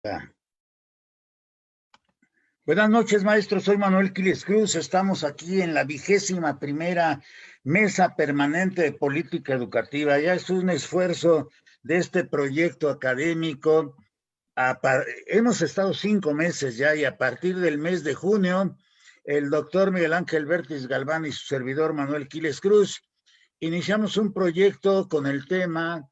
Ah. Buenas noches, maestro. Soy Manuel Quiles Cruz. Estamos aquí en la 21ª Mesa Permanente de Política Educativa. Ya es un esfuerzo de este proyecto académico. Hemos estado 5 meses ya y a partir del mes de junio, el doctor Miguel Ángel Vértiz Galván y su servidor Manuel Quiles Cruz iniciamos un proyecto con el tema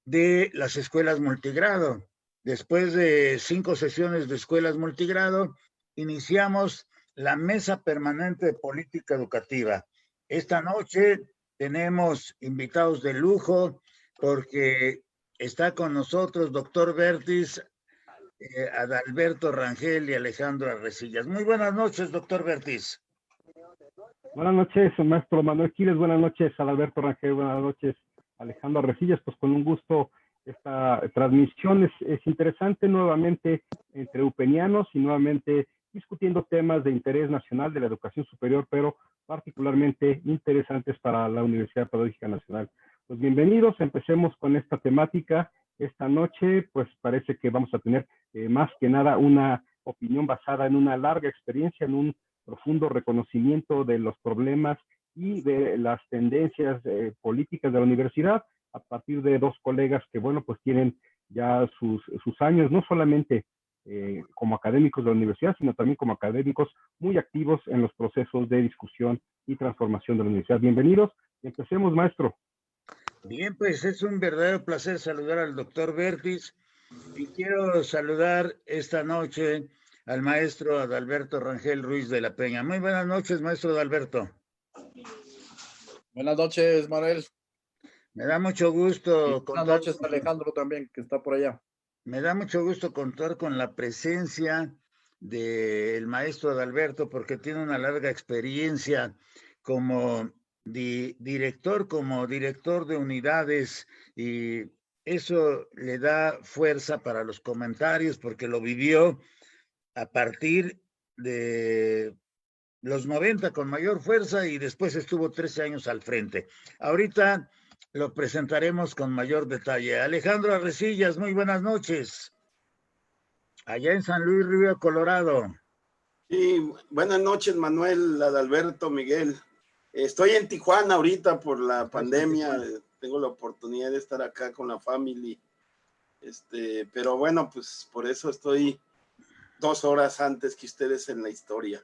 de las escuelas multigrado. Después de 5 sesiones de escuelas multigrado, iniciamos la Mesa Permanente de Política Educativa. Esta noche tenemos invitados de lujo porque está con nosotros doctor Vértiz, Adalberto Rangel y Alejandro Arrecillas. Muy buenas noches, doctor Vértiz. Buenas noches, maestro Manuel Quiles. Buenas noches, Adalberto Rangel. Buenas noches, Alejandro Arrecillas. Pues con un gusto esta transmisión es interesante nuevamente entre upenianos y nuevamente discutiendo temas de interés nacional de la educación superior, pero particularmente interesantes para la Universidad Pedagógica Nacional. Pues bienvenidos, empecemos con esta temática. Esta noche, pues parece que vamos a tener más que nada una opinión basada en una larga experiencia, en un profundo reconocimiento de los problemas y de las tendencias políticas de la universidad a partir de dos colegas que, bueno, pues tienen ya sus años, no solamente como académicos de la universidad, sino también como académicos muy activos en los procesos de discusión y transformación de la universidad. Bienvenidos, empecemos, maestro. Bien, pues es un verdadero placer saludar al doctor Vértiz y quiero saludar esta noche al maestro Adalberto Rangel Ruiz de la Peña. Muy buenas noches, maestro Adalberto. Buenas noches, Manuel. Me da mucho gusto contar. Buenas noches, Alejandro, también, que está por allá. Me da mucho gusto contar con la presencia del maestro Adalberto porque tiene una larga experiencia como director de unidades, y eso le da fuerza para los comentarios porque lo vivió a partir de los 90 con mayor fuerza y después estuvo 13 años al frente. Ahorita lo presentaremos con mayor detalle. Alejandro Arrecillas, muy buenas noches. Allá en San Luis Río Colorado. Sí, buenas noches, Manuel, Adalberto, Miguel. Estoy en Tijuana ahorita por la pandemia. Tengo la oportunidad de estar acá con la familia. Pero bueno, pues por eso estoy 2 horas antes que ustedes en la historia.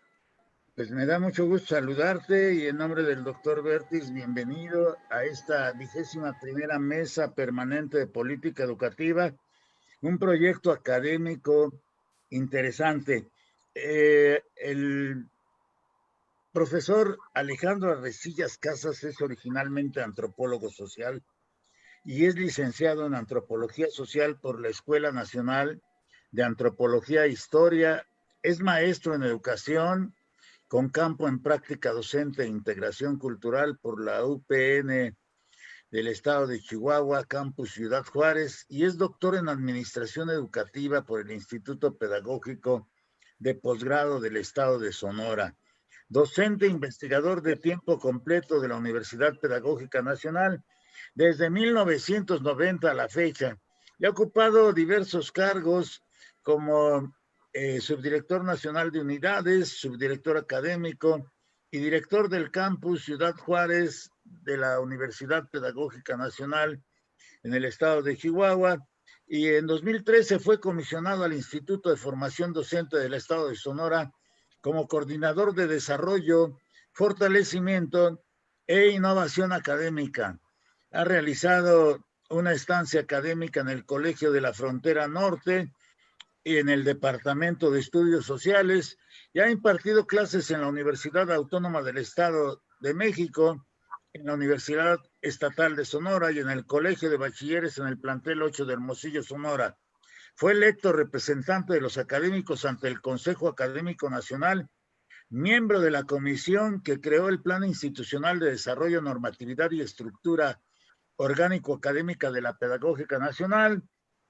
Pues me da mucho gusto saludarte y en nombre del doctor Vértiz, bienvenido a esta 21ª Mesa Permanente de Política Educativa, un proyecto académico interesante. El profesor Alejandro Arrecillas Casas es originalmente antropólogo social y es licenciado en Antropología Social por la Escuela Nacional de Antropología e Historia, es maestro en Educación con campo en práctica docente e integración cultural por la UPN del estado de Chihuahua, campus Ciudad Juárez, y es doctor en Administración Educativa por el Instituto Pedagógico de Posgrado del estado de Sonora. Docente e investigador de tiempo completo de la Universidad Pedagógica Nacional desde 1990 a la fecha, y ha ocupado diversos cargos como subdirector nacional de unidades, subdirector académico y director del campus Ciudad Juárez de la Universidad Pedagógica Nacional en el estado de Chihuahua, y en 2013 fue comisionado al Instituto de Formación Docente del estado de Sonora como coordinador de desarrollo, fortalecimiento e innovación académica. Ha realizado una estancia académica en el Colegio de la Frontera Norte y en el Departamento de Estudios Sociales, y ha impartido clases en la Universidad Autónoma del Estado de México, en la Universidad Estatal de Sonora y en el Colegio de Bachilleres en el plantel 8 de Hermosillo, Sonora. Fue electo representante de los académicos ante el Consejo Académico Nacional, miembro de la comisión que creó el Plan Institucional de Desarrollo, Normatividad y Estructura Orgánico Académica de la Pedagógica Nacional,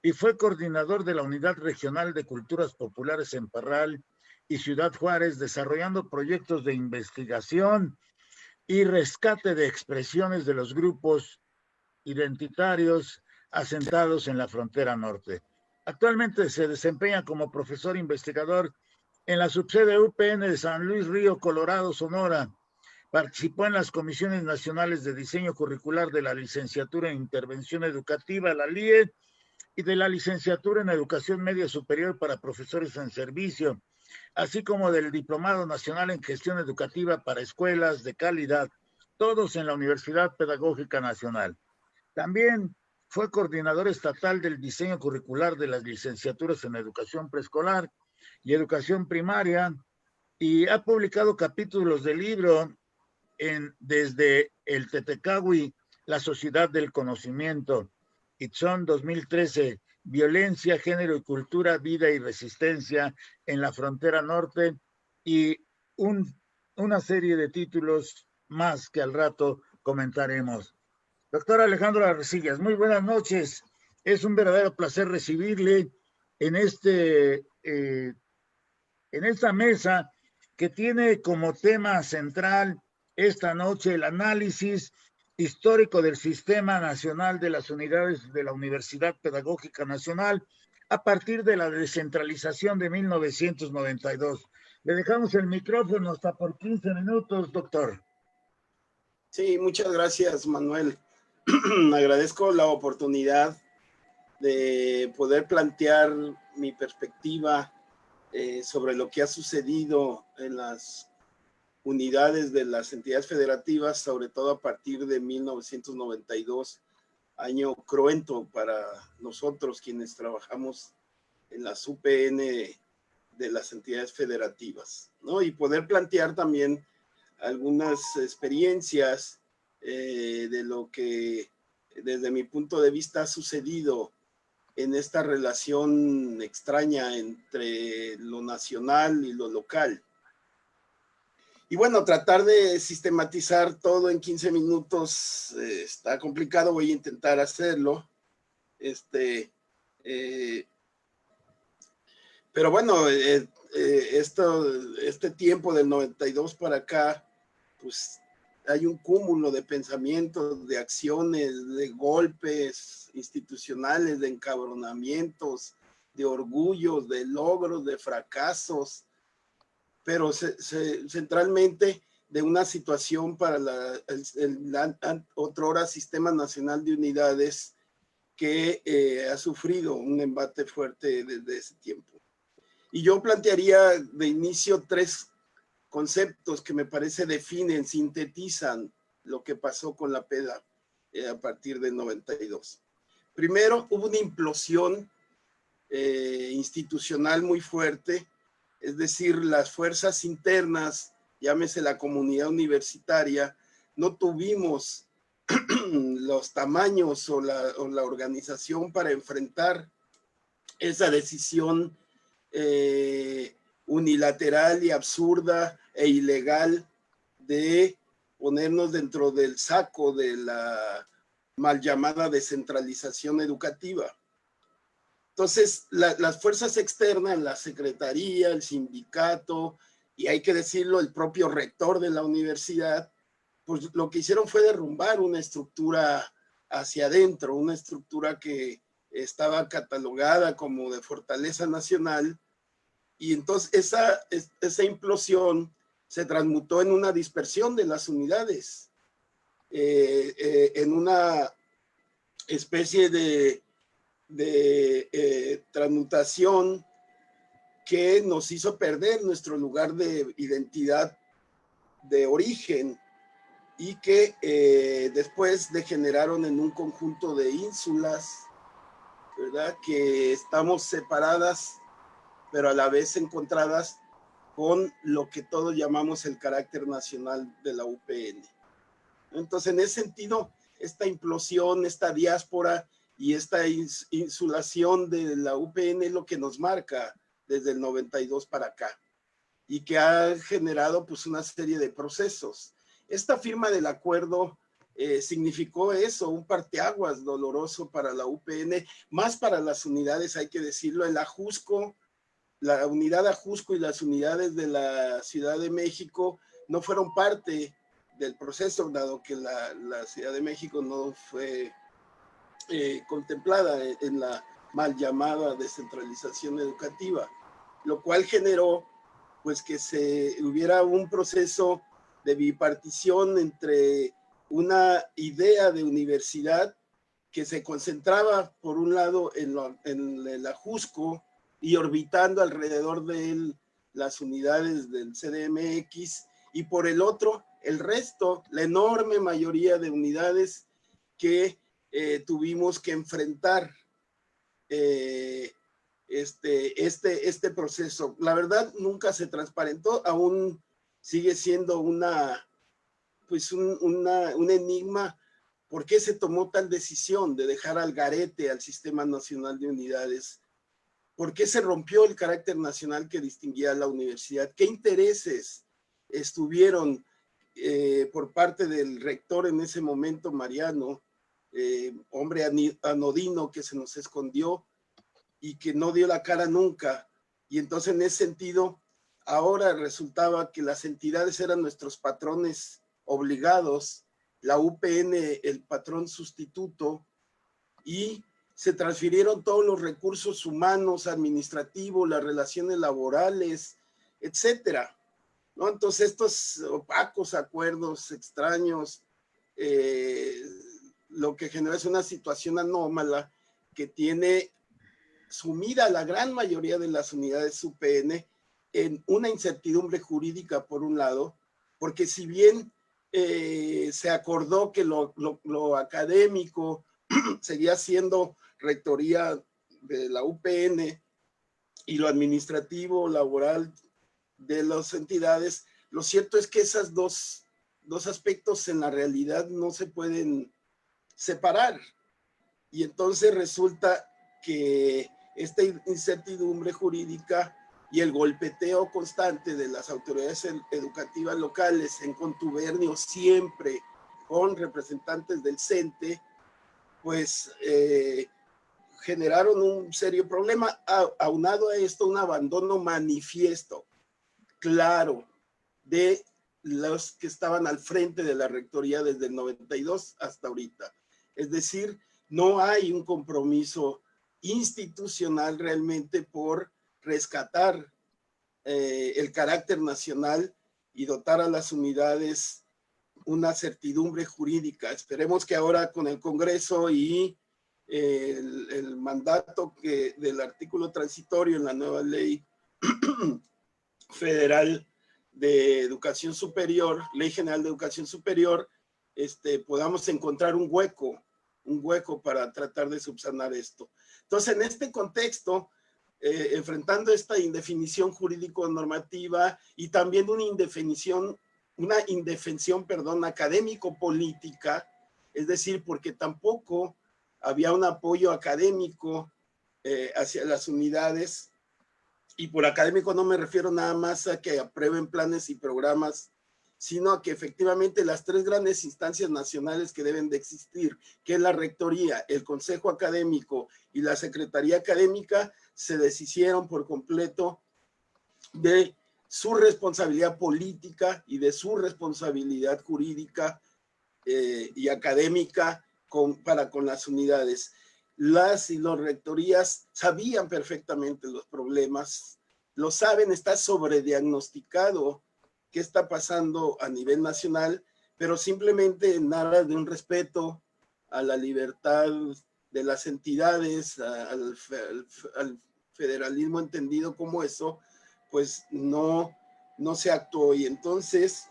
y fue coordinador de la Unidad Regional de Culturas Populares en Parral y Ciudad Juárez, desarrollando proyectos de investigación y rescate de expresiones de los grupos identitarios asentados en la frontera norte. Actualmente se desempeña como profesor investigador en la subsede UPN de San Luis Río Colorado, Sonora. Participó en las comisiones nacionales de diseño curricular de la licenciatura en intervención educativa, la LIE, y de la licenciatura en educación media superior para profesores en servicio, así como del diplomado nacional en gestión educativa para escuelas de calidad, todos en la Universidad Pedagógica Nacional. También fue coordinador estatal del diseño curricular de las licenciaturas en educación preescolar y educación primaria, y ha publicado capítulos de libro desde el Tetecahui, la Sociedad del Conocimiento, Itzón 2013, Violencia, Género y Cultura, Vida y Resistencia en la Frontera Norte, y una serie de títulos más que al rato comentaremos. Doctor Alejandro Arresillas, muy buenas noches. Es un verdadero placer recibirle en esta mesa que tiene como tema central esta noche el análisis histórico del Sistema Nacional de las Unidades de la Universidad Pedagógica Nacional a partir de la descentralización de 1992. Le dejamos el micrófono hasta por 15 minutos, doctor. Sí, muchas gracias, Manuel. Agradezco la oportunidad de poder plantear mi perspectiva sobre lo que ha sucedido en las unidades de las entidades federativas, sobre todo a partir de 1992, año cruento para nosotros quienes trabajamos en las UPN de las entidades federativas, ¿no? Y poder plantear también algunas experiencias de lo que desde mi punto de vista ha sucedido en esta relación extraña entre lo nacional y lo local. Y bueno, tratar de sistematizar todo en 15 minutos está complicado, voy a intentar hacerlo. Pero bueno, este tiempo del 92 para acá, pues hay un cúmulo de pensamientos, de acciones, de golpes institucionales, de encabronamientos, de orgullos, de logros, de fracasos, pero centralmente de una situación para el otrora Sistema Nacional de Unidades que ha sufrido un embate fuerte desde ese tiempo. Y yo plantearía de inicio tres conceptos que me parece definen, sintetizan lo que pasó con la PEDA a partir del 92. Primero, hubo una implosión institucional muy fuerte, es decir, las fuerzas internas, llámese la comunidad universitaria, no tuvimos los tamaños o la organización para enfrentar esa decisión unilateral y absurda e ilegal de ponernos dentro del saco de la mal llamada descentralización educativa. Entonces, las fuerzas externas, la secretaría, el sindicato, y hay que decirlo, el propio rector de la universidad, pues lo que hicieron fue derrumbar una estructura hacia adentro, una estructura que estaba catalogada como de fortaleza nacional, y entonces esa implosión se transmutó en una dispersión de las unidades, en una especie de transmutación que nos hizo perder nuestro lugar de identidad de origen y que después degeneraron en un conjunto de ínsulas, ¿verdad? Que estamos separadas, pero a la vez encontradas con lo que todos llamamos el carácter nacional de la UPN. Entonces, en ese sentido, esta implosión, esta diáspora y esta insulación de la UPN es lo que nos marca desde el 92 para acá y que ha generado pues una serie de procesos. Esta firma del acuerdo significó eso, un parteaguas doloroso para la UPN, más para las unidades, hay que decirlo, el Ajusco, la unidad Ajusco y las unidades de la Ciudad de México no fueron parte del proceso, dado que la Ciudad de México no fue contemplada en la mal llamada descentralización educativa, lo cual generó pues que se hubiera un proceso de bipartición entre una idea de universidad que se concentraba por un lado en el Ajusco y orbitando alrededor de él las unidades del CDMX, y por el otro el resto, la enorme mayoría de unidades que tuvimos que enfrentar este proceso. La verdad nunca se transparentó, aún sigue siendo un enigma. ¿Por qué se tomó tal decisión de dejar al garete al Sistema Nacional de Unidades? ¿Por qué se rompió el carácter nacional que distinguía a la universidad? ¿Qué intereses estuvieron por parte del rector en ese momento, Mariano, hombre anodino que se nos escondió y que no dio la cara nunca? Y entonces en ese sentido, ahora resultaba que las entidades eran nuestros patrones obligados, la UPN el patrón sustituto, y se transfirieron todos los recursos humanos, administrativos, las relaciones laborales, etcétera, ¿no? Entonces estos opacos acuerdos extraños, lo que genera es una situación anómala que tiene sumida a la gran mayoría de las unidades UPN en una incertidumbre jurídica por un lado, porque si bien se acordó que lo académico seguía siendo rectoría de la UPN y lo administrativo, laboral de las entidades, lo cierto es que esos dos aspectos en la realidad no se pueden separar. Y entonces resulta que esta incertidumbre jurídica y el golpeteo constante de las autoridades educativas locales en contubernio siempre con representantes del CENTE, pues generaron un serio problema. Aunado a esto, un abandono manifiesto, claro, de los que estaban al frente de la rectoría desde el 92 hasta ahorita. Es decir, no hay un compromiso institucional realmente por rescatar el carácter nacional y dotar a las unidades una certidumbre jurídica. Esperemos que ahora con el Congreso y el mandato del artículo transitorio en la nueva ley federal de educación superior, ley general de educación superior, podamos encontrar un hueco para tratar de subsanar esto. Entonces, en este contexto, enfrentando esta indefinición jurídico-normativa y también una indefensión académico-política, es decir, porque tampoco había un apoyo académico hacia las unidades, y por académico no me refiero nada más a que aprueben planes y programas, sino a que efectivamente las tres grandes instancias nacionales que deben de existir, que es la rectoría, el consejo académico y la secretaría académica, se deshicieron por completo de su responsabilidad política y de su responsabilidad jurídica y académica para con las unidades. Las y los rectorías sabían perfectamente los problemas, lo saben, está sobrediagnosticado qué está pasando a nivel nacional, pero simplemente en aras de un respeto a la libertad de las entidades, al federalismo entendido como eso, pues no se actuó. Y entonces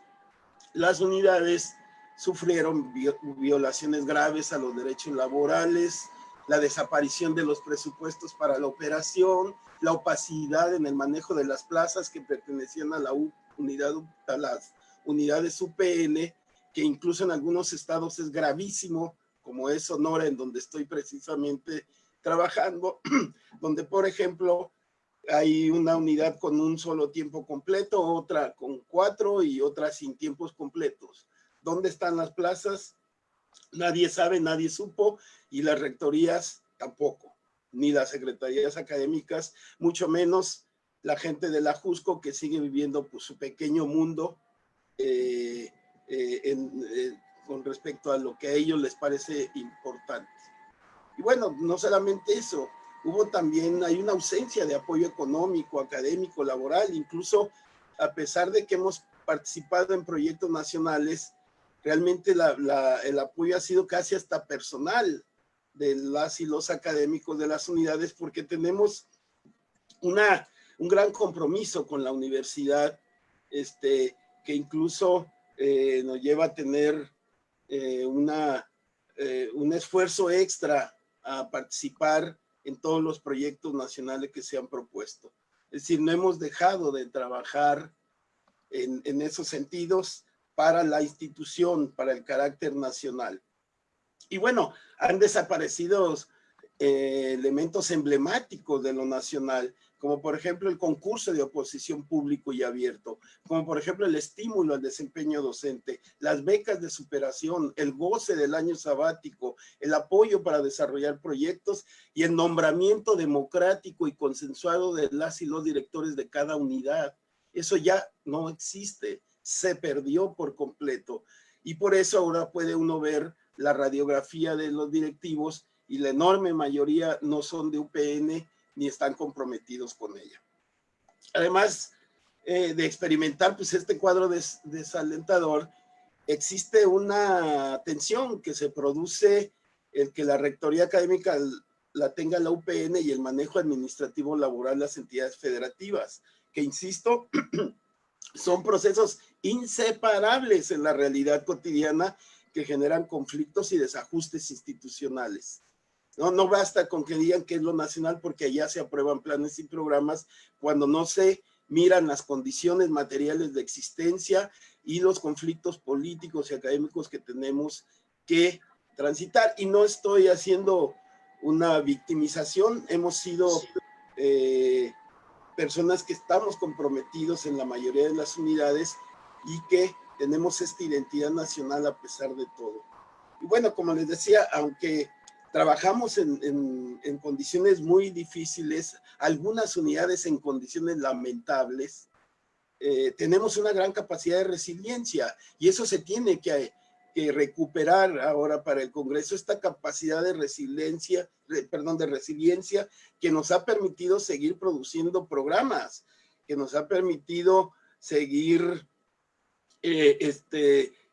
las unidades sufrieron violaciones graves a los derechos laborales, la desaparición de los presupuestos para la operación, la opacidad en el manejo de las plazas que pertenecían a las unidades UPN, que incluso en algunos estados es gravísimo, como es Sonora, en donde estoy precisamente trabajando, donde, por ejemplo, hay una unidad con un solo tiempo completo, otra con 4 y otra sin tiempos completos. ¿Dónde están las plazas? Nadie sabe, nadie supo, y las rectorías tampoco, ni las secretarías académicas, mucho menos la gente de la Jusco, que sigue viviendo pues, su pequeño mundo con respecto a lo que a ellos les parece importante. Y bueno, no solamente eso, hay una ausencia de apoyo económico, académico, laboral, incluso a pesar de que hemos participado en proyectos nacionales, realmente el apoyo ha sido casi hasta personal de las y los académicos de las unidades, porque tenemos un gran compromiso con la universidad, que incluso nos lleva a tener un esfuerzo extra a participar en todos los proyectos nacionales que se han propuesto. Es decir, no hemos dejado de trabajar en esos sentidos para la institución, para el carácter nacional. Y bueno, han desaparecido elementos emblemáticos de lo nacional, como por ejemplo el concurso de oposición público y abierto, como por ejemplo el estímulo al desempeño docente, las becas de superación, el goce del año sabático, el apoyo para desarrollar proyectos y el nombramiento democrático y consensuado de las y los directores de cada unidad. Eso ya no existe, se perdió por completo. Y por eso ahora puede uno ver la radiografía de los directivos y la enorme mayoría no son de UPN ni están comprometidos con ella. Además de experimentar pues, este cuadro desalentador, existe una tensión que se produce el que la rectoría académica la tenga la UPN y el manejo administrativo laboral de las entidades federativas, que insisto, son procesos inseparables en la realidad cotidiana que generan conflictos y desajustes institucionales. No basta con que digan que es lo nacional porque allá se aprueban planes y programas cuando no se miran las condiciones materiales de existencia y los conflictos políticos y académicos que tenemos que transitar. Y no estoy haciendo una victimización, hemos sido personas que estamos comprometidos en la mayoría de las unidades y que tenemos esta identidad nacional a pesar de todo. Y bueno, como les decía, aunque trabajamos en condiciones muy difíciles, algunas unidades en condiciones lamentables, tenemos una gran capacidad de resiliencia y eso se tiene que recuperar ahora para el Congreso, esta capacidad de resiliencia que nos ha permitido seguir produciendo programas, que nos ha permitido seguir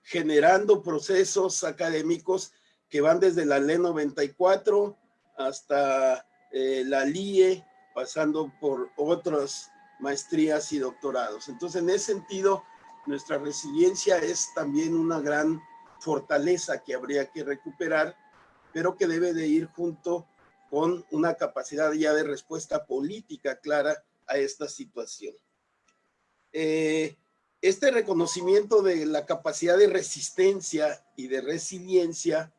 generando procesos académicos que van desde la Ley 94 hasta la LIE, pasando por otras maestrías y doctorados. Entonces, en ese sentido, nuestra resiliencia es también una gran fortaleza que habría que recuperar, pero que debe de ir junto con una capacidad ya de respuesta política clara a esta situación. Este reconocimiento de la capacidad de resistencia y de resiliencia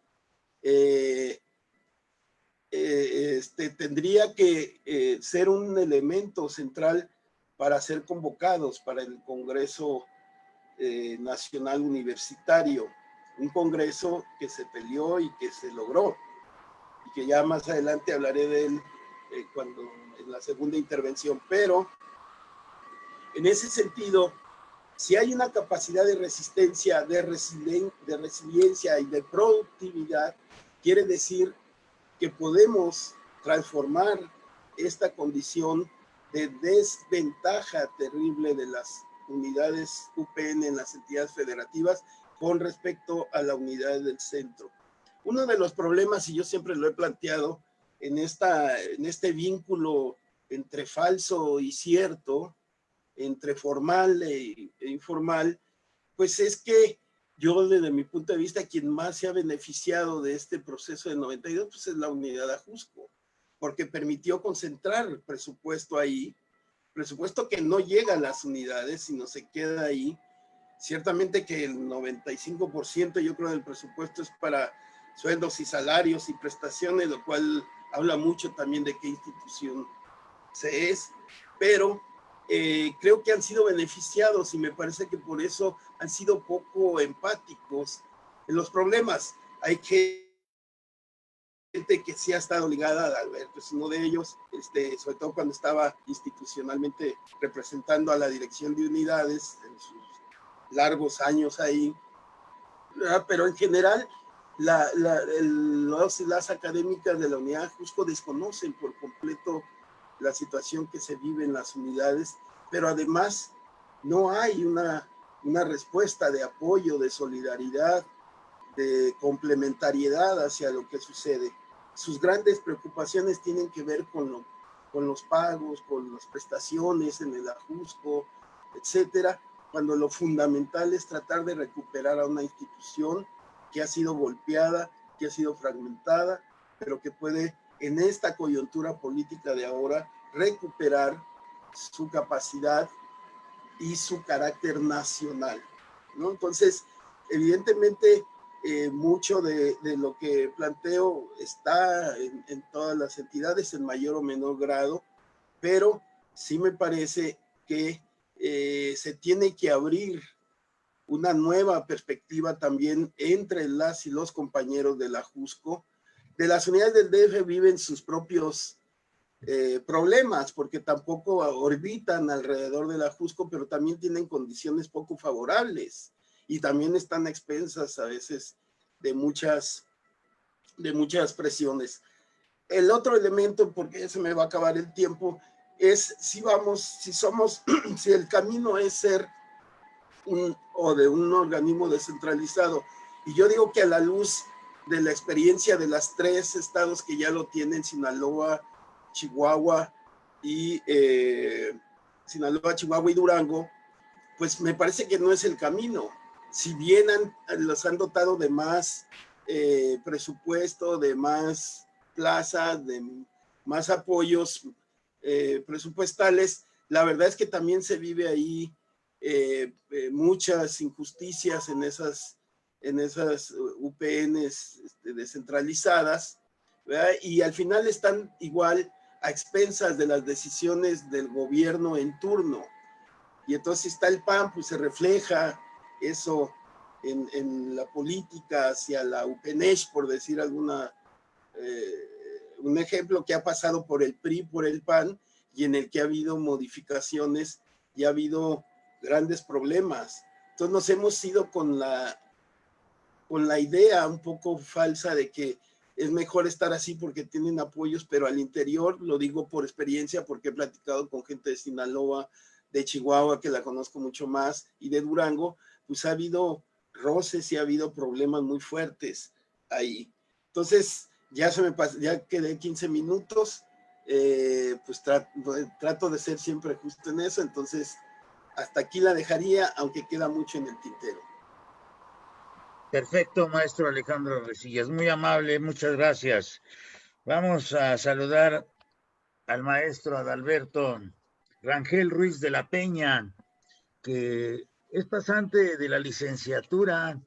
tendría que ser un elemento central para ser convocados para el Congreso Nacional Universitario, un congreso que se peleó y que se logró, y que ya más adelante hablaré de él en la segunda intervención. Pero en ese sentido, si hay una capacidad de resistencia, de resiliencia y de productividad, quiere decir que podemos transformar esta condición de desventaja terrible de las unidades UPN en las entidades federativas con respecto a la unidad del centro. Uno de los problemas, y yo siempre lo he planteado, en este vínculo entre falso y cierto, entre formal e informal, pues es que yo desde mi punto de vista, quien más se ha beneficiado de este proceso del 92, pues es la unidad Ajusco, porque permitió concentrar presupuesto ahí, presupuesto que no llega a las unidades, sino se queda ahí. Ciertamente que el 95% yo creo del presupuesto es para sueldos y salarios y prestaciones, lo cual habla mucho también de qué institución se es, pero creo que han sido beneficiados y me parece que por eso han sido poco empáticos en los problemas. Hay gente que sí ha estado ligada a Alberto, es uno de ellos, sobre todo cuando estaba institucionalmente representando a la dirección de unidades en sus largos años ahí, ¿verdad? Pero en general los y las académicas de la unidad Jusco desconocen por completo la situación que se vive en las unidades, pero además no hay una respuesta de apoyo, de solidaridad, de complementariedad hacia lo que sucede. Sus grandes preocupaciones tienen que ver con los pagos, con las prestaciones en el ajusco, etcétera, cuando lo fundamental es tratar de recuperar a una institución que ha sido golpeada, que ha sido fragmentada, pero que puede en esta coyuntura política de ahora recuperar su capacidad y su carácter nacional, ¿no? Entonces, evidentemente, mucho de lo que planteo está en todas las entidades en mayor o menor grado, pero sí me parece que se tiene que abrir una nueva perspectiva también entre las y los compañeros de la Jusco. De las unidades del DF viven sus propios problemas, porque tampoco orbitan alrededor de la Jusco, pero también tienen condiciones poco favorables y también están a expensas a veces de muchas presiones. El otro elemento, porque ya se me va a acabar el tiempo, es si el camino es ser de un organismo descentralizado. Y yo digo que a la luz de la experiencia de las 3 estados que ya lo tienen, Sinaloa, Chihuahua y Durango, pues me parece que no es el camino. Si bien los han dotado de más presupuesto, de más plazas, de más apoyos presupuestales, la verdad es que también se vive ahí muchas injusticias en esas UPNs descentralizadas, ¿verdad? Y al final están igual a expensas de las decisiones del gobierno en turno. Y entonces está el PAN, pues se refleja eso en la política hacia la UPNESH, por decir un ejemplo que ha pasado por el PRI, por el PAN, y en el que ha habido modificaciones y ha habido grandes problemas. Entonces nos hemos ido con la idea un poco falsa de que es mejor estar así porque tienen apoyos, pero al interior, lo digo por experiencia, porque he platicado con gente de Sinaloa, de Chihuahua, que la conozco mucho más, y de Durango, pues ha habido roces y ha habido problemas muy fuertes ahí. Entonces, ya quedé 15 minutos, pues trato de ser siempre justo en eso, entonces hasta aquí la dejaría, aunque queda mucho en el tintero. Perfecto, maestro Alejandro Resillas, muy amable, muchas gracias. Vamos a saludar al maestro Adalberto Rangel Ruiz de la Peña, que es pasante de la licenciatura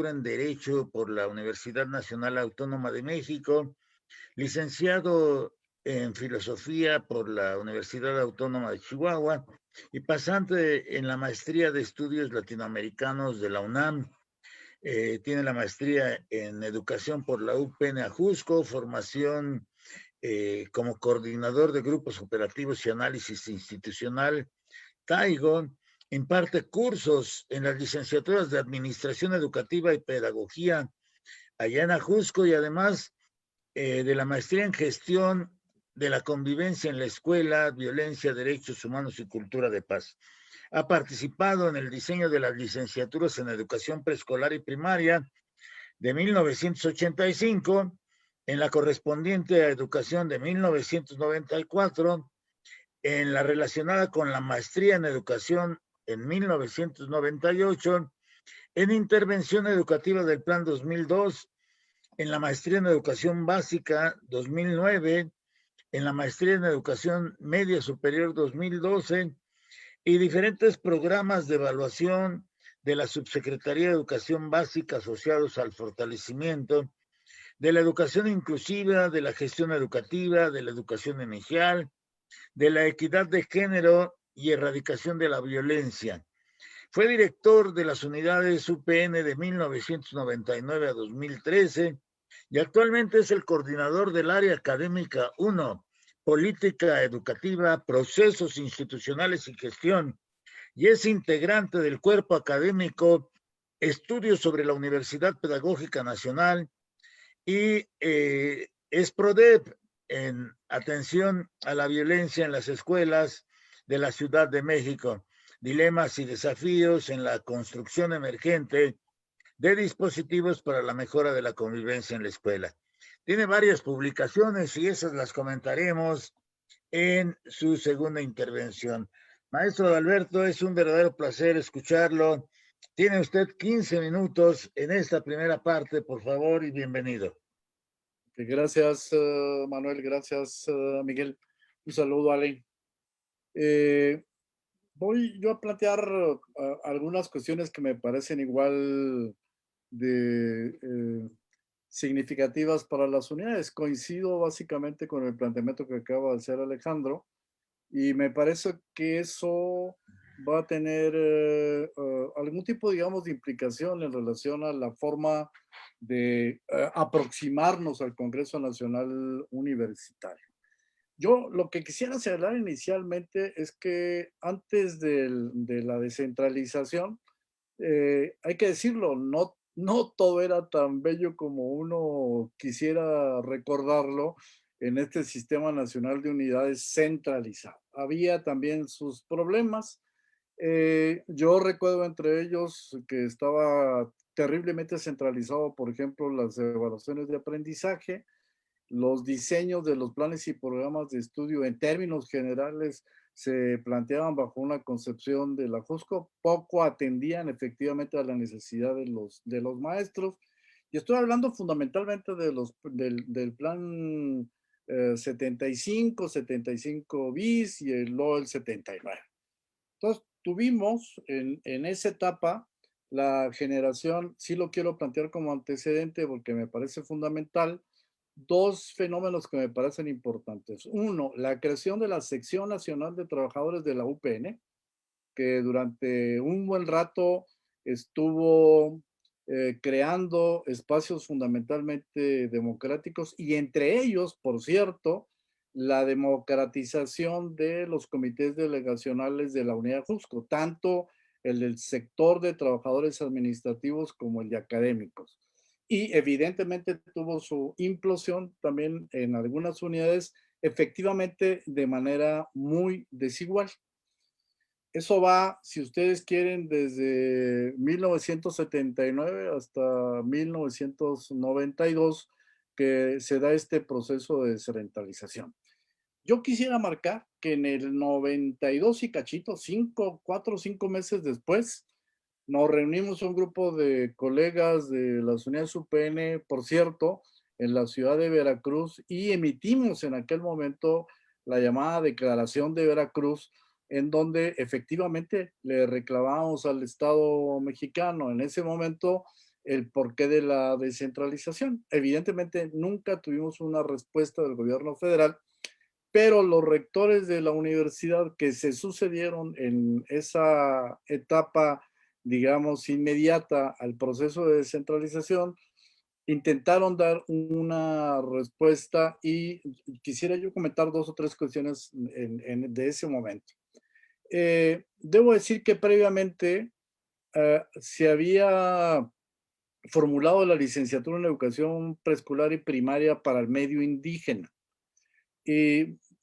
en Derecho por la Universidad Nacional Autónoma de México, licenciado en Filosofía por la Universidad Autónoma de Chihuahua y pasante en la Maestría de Estudios Latinoamericanos de la UNAM. Tiene la maestría en Educación por la UPN Ajusco, formación como coordinador de grupos operativos y análisis institucional Taigo, imparte cursos en las licenciaturas de Administración Educativa y Pedagogía allá en Ajusco y además de la maestría en Gestión de la Convivencia en la Escuela, Violencia, Derechos Humanos y Cultura de Paz. Ha participado en el diseño de las licenciaturas en Educación Preescolar y Primaria de 1985, en la correspondiente a Educación de 1994, en la relacionada con la maestría en Educación en 1998, en Intervención Educativa del Plan 2002, en la maestría en Educación Básica 2009, en la maestría en Educación Media Superior 2012 y diferentes programas de evaluación de la Subsecretaría de Educación Básica asociados al fortalecimiento de la educación inclusiva, de la gestión educativa, de la educación inicial, de la equidad de género y erradicación de la violencia. Fue director de las unidades UPN de 1999 a 2013 y actualmente es el coordinador del área académica 1, Política Educativa, Procesos Institucionales y Gestión, y es integrante del cuerpo académico estudios sobre la Universidad Pedagógica Nacional y es PRODEP en atención a la violencia en las escuelas de la Ciudad de México, dilemas y desafíos en la construcción emergente de dispositivos para la mejora de la convivencia en la escuela. Tiene varias publicaciones y esas las comentaremos en su segunda intervención. Maestro Adalberto, es un verdadero placer escucharlo. Tiene usted 15 minutos en esta primera parte, por favor, y bienvenido. Gracias, Manuel. Gracias, Miguel. Un saludo, Ale. Voy yo a plantear algunas cuestiones que me parecen igual de significativas para las unidades. Coincido básicamente con el planteamiento que acaba de hacer Alejandro y me parece que eso va a tener algún tipo, digamos, de implicación en relación a la forma de aproximarnos al Congreso Nacional Universitario. Yo lo que quisiera señalar inicialmente es que antes de la descentralización, hay que decirlo, no todo era tan bello como uno quisiera recordarlo en este Sistema Nacional de Unidades centralizado. Había también sus problemas. Yo recuerdo entre ellos que estaba terriblemente centralizado, por ejemplo, las evaluaciones de aprendizaje, los diseños de los planes y programas de estudio en términos generales se planteaban bajo una concepción de la JUSCO, poco atendían efectivamente a la necesidad de los maestros. Y estoy hablando fundamentalmente del plan 75, 75 bis y luego el 79. Entonces, tuvimos en esa etapa la generación, sí lo quiero plantear como antecedente porque me parece fundamental, dos fenómenos que me parecen importantes. Uno, la creación de la Sección Nacional de Trabajadores de la UPN, que durante un buen rato estuvo creando espacios fundamentalmente democráticos y entre ellos, por cierto, la democratización de los comités delegacionales de la Unidad Jusco, tanto el del sector de trabajadores administrativos como el de académicos. Y evidentemente tuvo su implosión también en algunas unidades, efectivamente de manera muy desigual. Eso va, si ustedes quieren, desde 1979 hasta 1992, que se da este proceso de descentralización. Yo quisiera marcar que en el 92 y cachito, 4 o 5 meses después, nos reunimos un grupo de colegas de las unidades UPN, por cierto, en la ciudad de Veracruz, y emitimos en aquel momento la llamada Declaración de Veracruz, en donde efectivamente le reclamábamos al Estado mexicano en ese momento el porqué de la descentralización. Evidentemente nunca tuvimos una respuesta del gobierno federal, pero los rectores de la universidad que se sucedieron en esa etapa, digamos, inmediata al proceso de descentralización, intentaron dar una respuesta y quisiera yo comentar 2 o 3 cuestiones de ese momento. Debo decir que previamente se había formulado la licenciatura en educación preescolar y primaria para el medio indígena.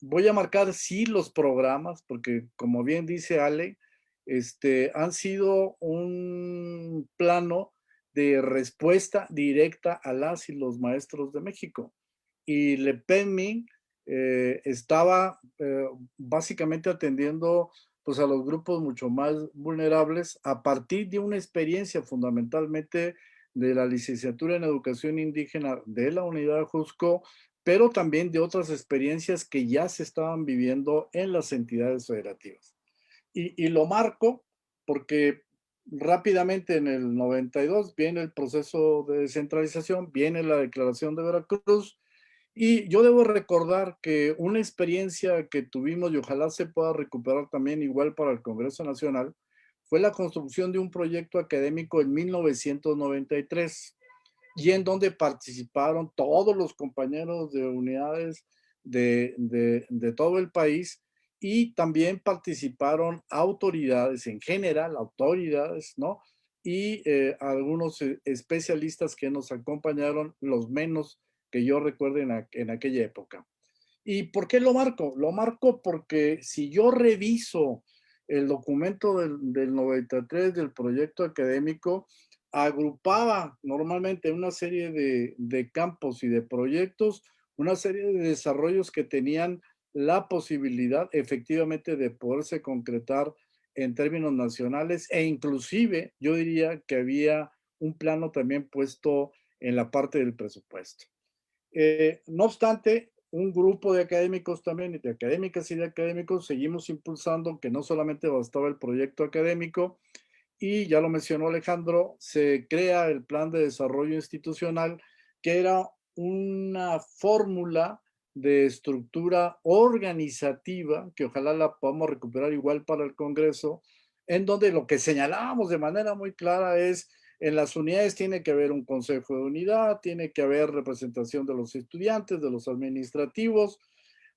Voy a marcar sí los programas, porque como bien dice Ale, han sido un plano de respuesta directa a las y los maestros de México. Y Le PEMI estaba básicamente atendiendo pues, a los grupos mucho más vulnerables a partir de una experiencia fundamentalmente de la licenciatura en educación indígena de la unidad Jusco, pero también de otras experiencias que ya se estaban viviendo en las entidades federativas. Y lo marco porque rápidamente en el 92 viene el proceso de descentralización, viene la declaración de Veracruz, y yo debo recordar que una experiencia que tuvimos y ojalá se pueda recuperar también igual para el Congreso Nacional, fue la construcción de un proyecto académico en 1993 y en donde participaron todos los compañeros de unidades de todo el país y también participaron autoridades en general, autoridades, ¿no? y algunos especialistas que nos acompañaron, los menos que yo recuerdo en aquella época. ¿Y por qué lo marco? Lo marco porque si yo reviso el documento del 93 del proyecto académico, agrupaba normalmente una serie de campos y de proyectos, una serie de desarrollos que tenían la posibilidad efectivamente de poderse concretar en términos nacionales, e inclusive yo diría que había un plano también puesto en la parte del presupuesto. No obstante, un grupo de académicos también, de académicas y de académicos, seguimos impulsando que no solamente bastaba el proyecto académico, y ya lo mencionó Alejandro, se crea el Plan de Desarrollo Institucional, que era una fórmula de estructura organizativa, que ojalá la podamos recuperar igual para el Congreso, en donde lo que señalábamos de manera muy clara es: en las unidades tiene que haber un consejo de unidad, tiene que haber representación de los estudiantes, de los administrativos.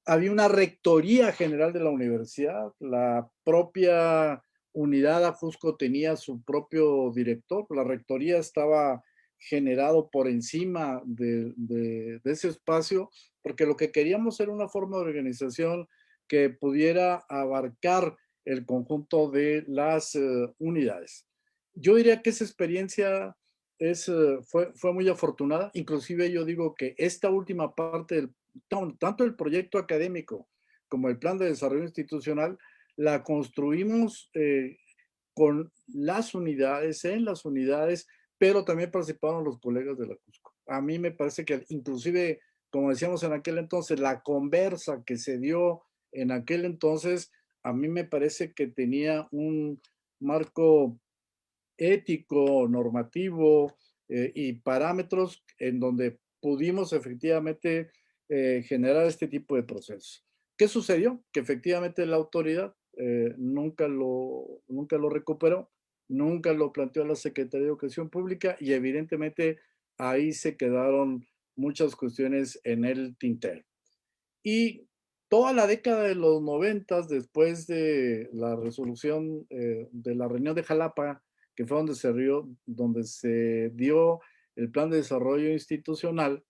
Había una rectoría general de la universidad, la propia unidad Ajusco tenía su propio director, la rectoría estaba generado por encima de ese espacio, porque lo que queríamos era una forma de organización que pudiera abarcar el conjunto de las unidades. Yo diría que esa experiencia fue muy afortunada. Inclusive yo digo que esta última parte tanto el proyecto académico como el plan de desarrollo institucional la construimos con las unidades, en las unidades, pero también participaron los colegas de la Cusco. A mí me parece que inclusive, como decíamos en aquel entonces, la conversa que se dio en aquel entonces, a mí me parece que tenía un marco ético, normativo y parámetros en donde pudimos efectivamente generar este tipo de procesos. ¿Qué sucedió? Que efectivamente la autoridad nunca lo recuperó, nunca lo planteó a la Secretaría de Educación Pública, y evidentemente ahí se quedaron muchas cuestiones en el tintero. Y toda la década de los 90, después de la resolución de la reunión de Jalapa, que fue donde se dio el plan de desarrollo institucional,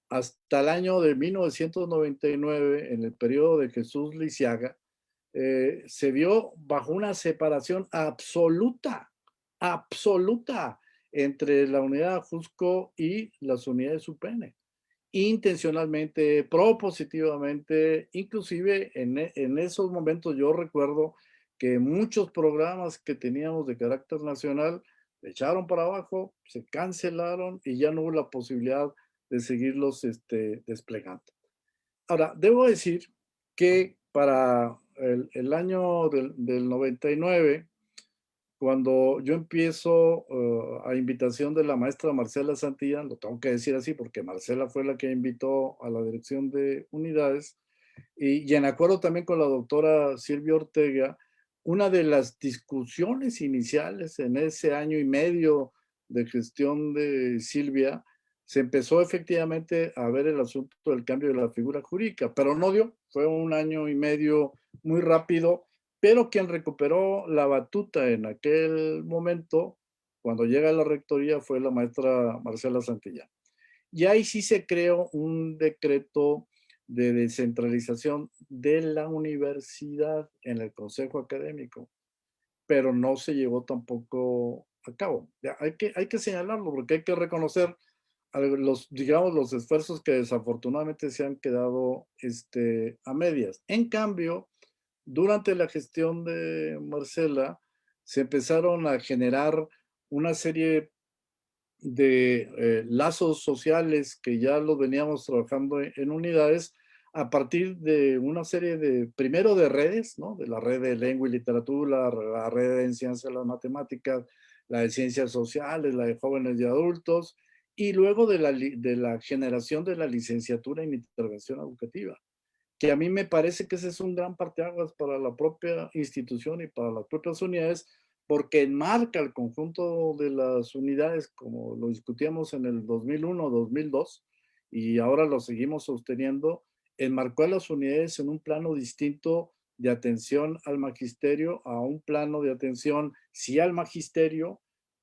hasta el año de 1999, en el periodo de Jesús Lisiaga, se vio bajo una separación absoluta, absoluta, entre la unidad Ajusco y las unidades UPN, intencionalmente, propositivamente. Inclusive en esos momentos yo recuerdo que muchos programas que teníamos de carácter nacional se echaron para abajo, se cancelaron y ya no hubo la posibilidad de seguirlos desplegando. Ahora, debo decir que para el año del 99, cuando yo empiezo a invitación de la maestra Marcela Santillán, lo tengo que decir así porque Marcela fue la que invitó a la dirección de unidades, y en acuerdo también con la doctora Silvia Ortega, una de las discusiones iniciales en ese año y medio de gestión de Silvia, se empezó efectivamente a ver el asunto del cambio de la figura jurídica, pero no dio, fue un año y medio muy rápido, pero quien recuperó la batuta en aquel momento, cuando llega a la rectoría, fue la maestra Marcela Santillán. Y ahí sí se creó un decreto de descentralización de la universidad en el consejo académico, pero no se llevó tampoco a cabo. Ya, hay que señalarlo porque hay que reconocer digamos, los esfuerzos que desafortunadamente se han quedado a medias. En cambio, durante la gestión de Marcela, se empezaron a generar una serie de lazos sociales que ya los veníamos trabajando en unidades, a partir de una serie primero de redes, ¿no? De la red de lengua y literatura, la red de ciencias de las matemáticas, la de ciencias sociales, la de jóvenes y adultos, y luego de la generación de la licenciatura en intervención educativa, que a mí me parece que ese es un gran parteaguas para la propia institución y para las propias unidades, porque enmarca el conjunto de las unidades, como lo discutíamos en el 2001, 2002, y ahora lo seguimos sosteniendo, enmarcó a las unidades en un plano distinto de atención al magisterio a un plano de atención, sí al magisterio,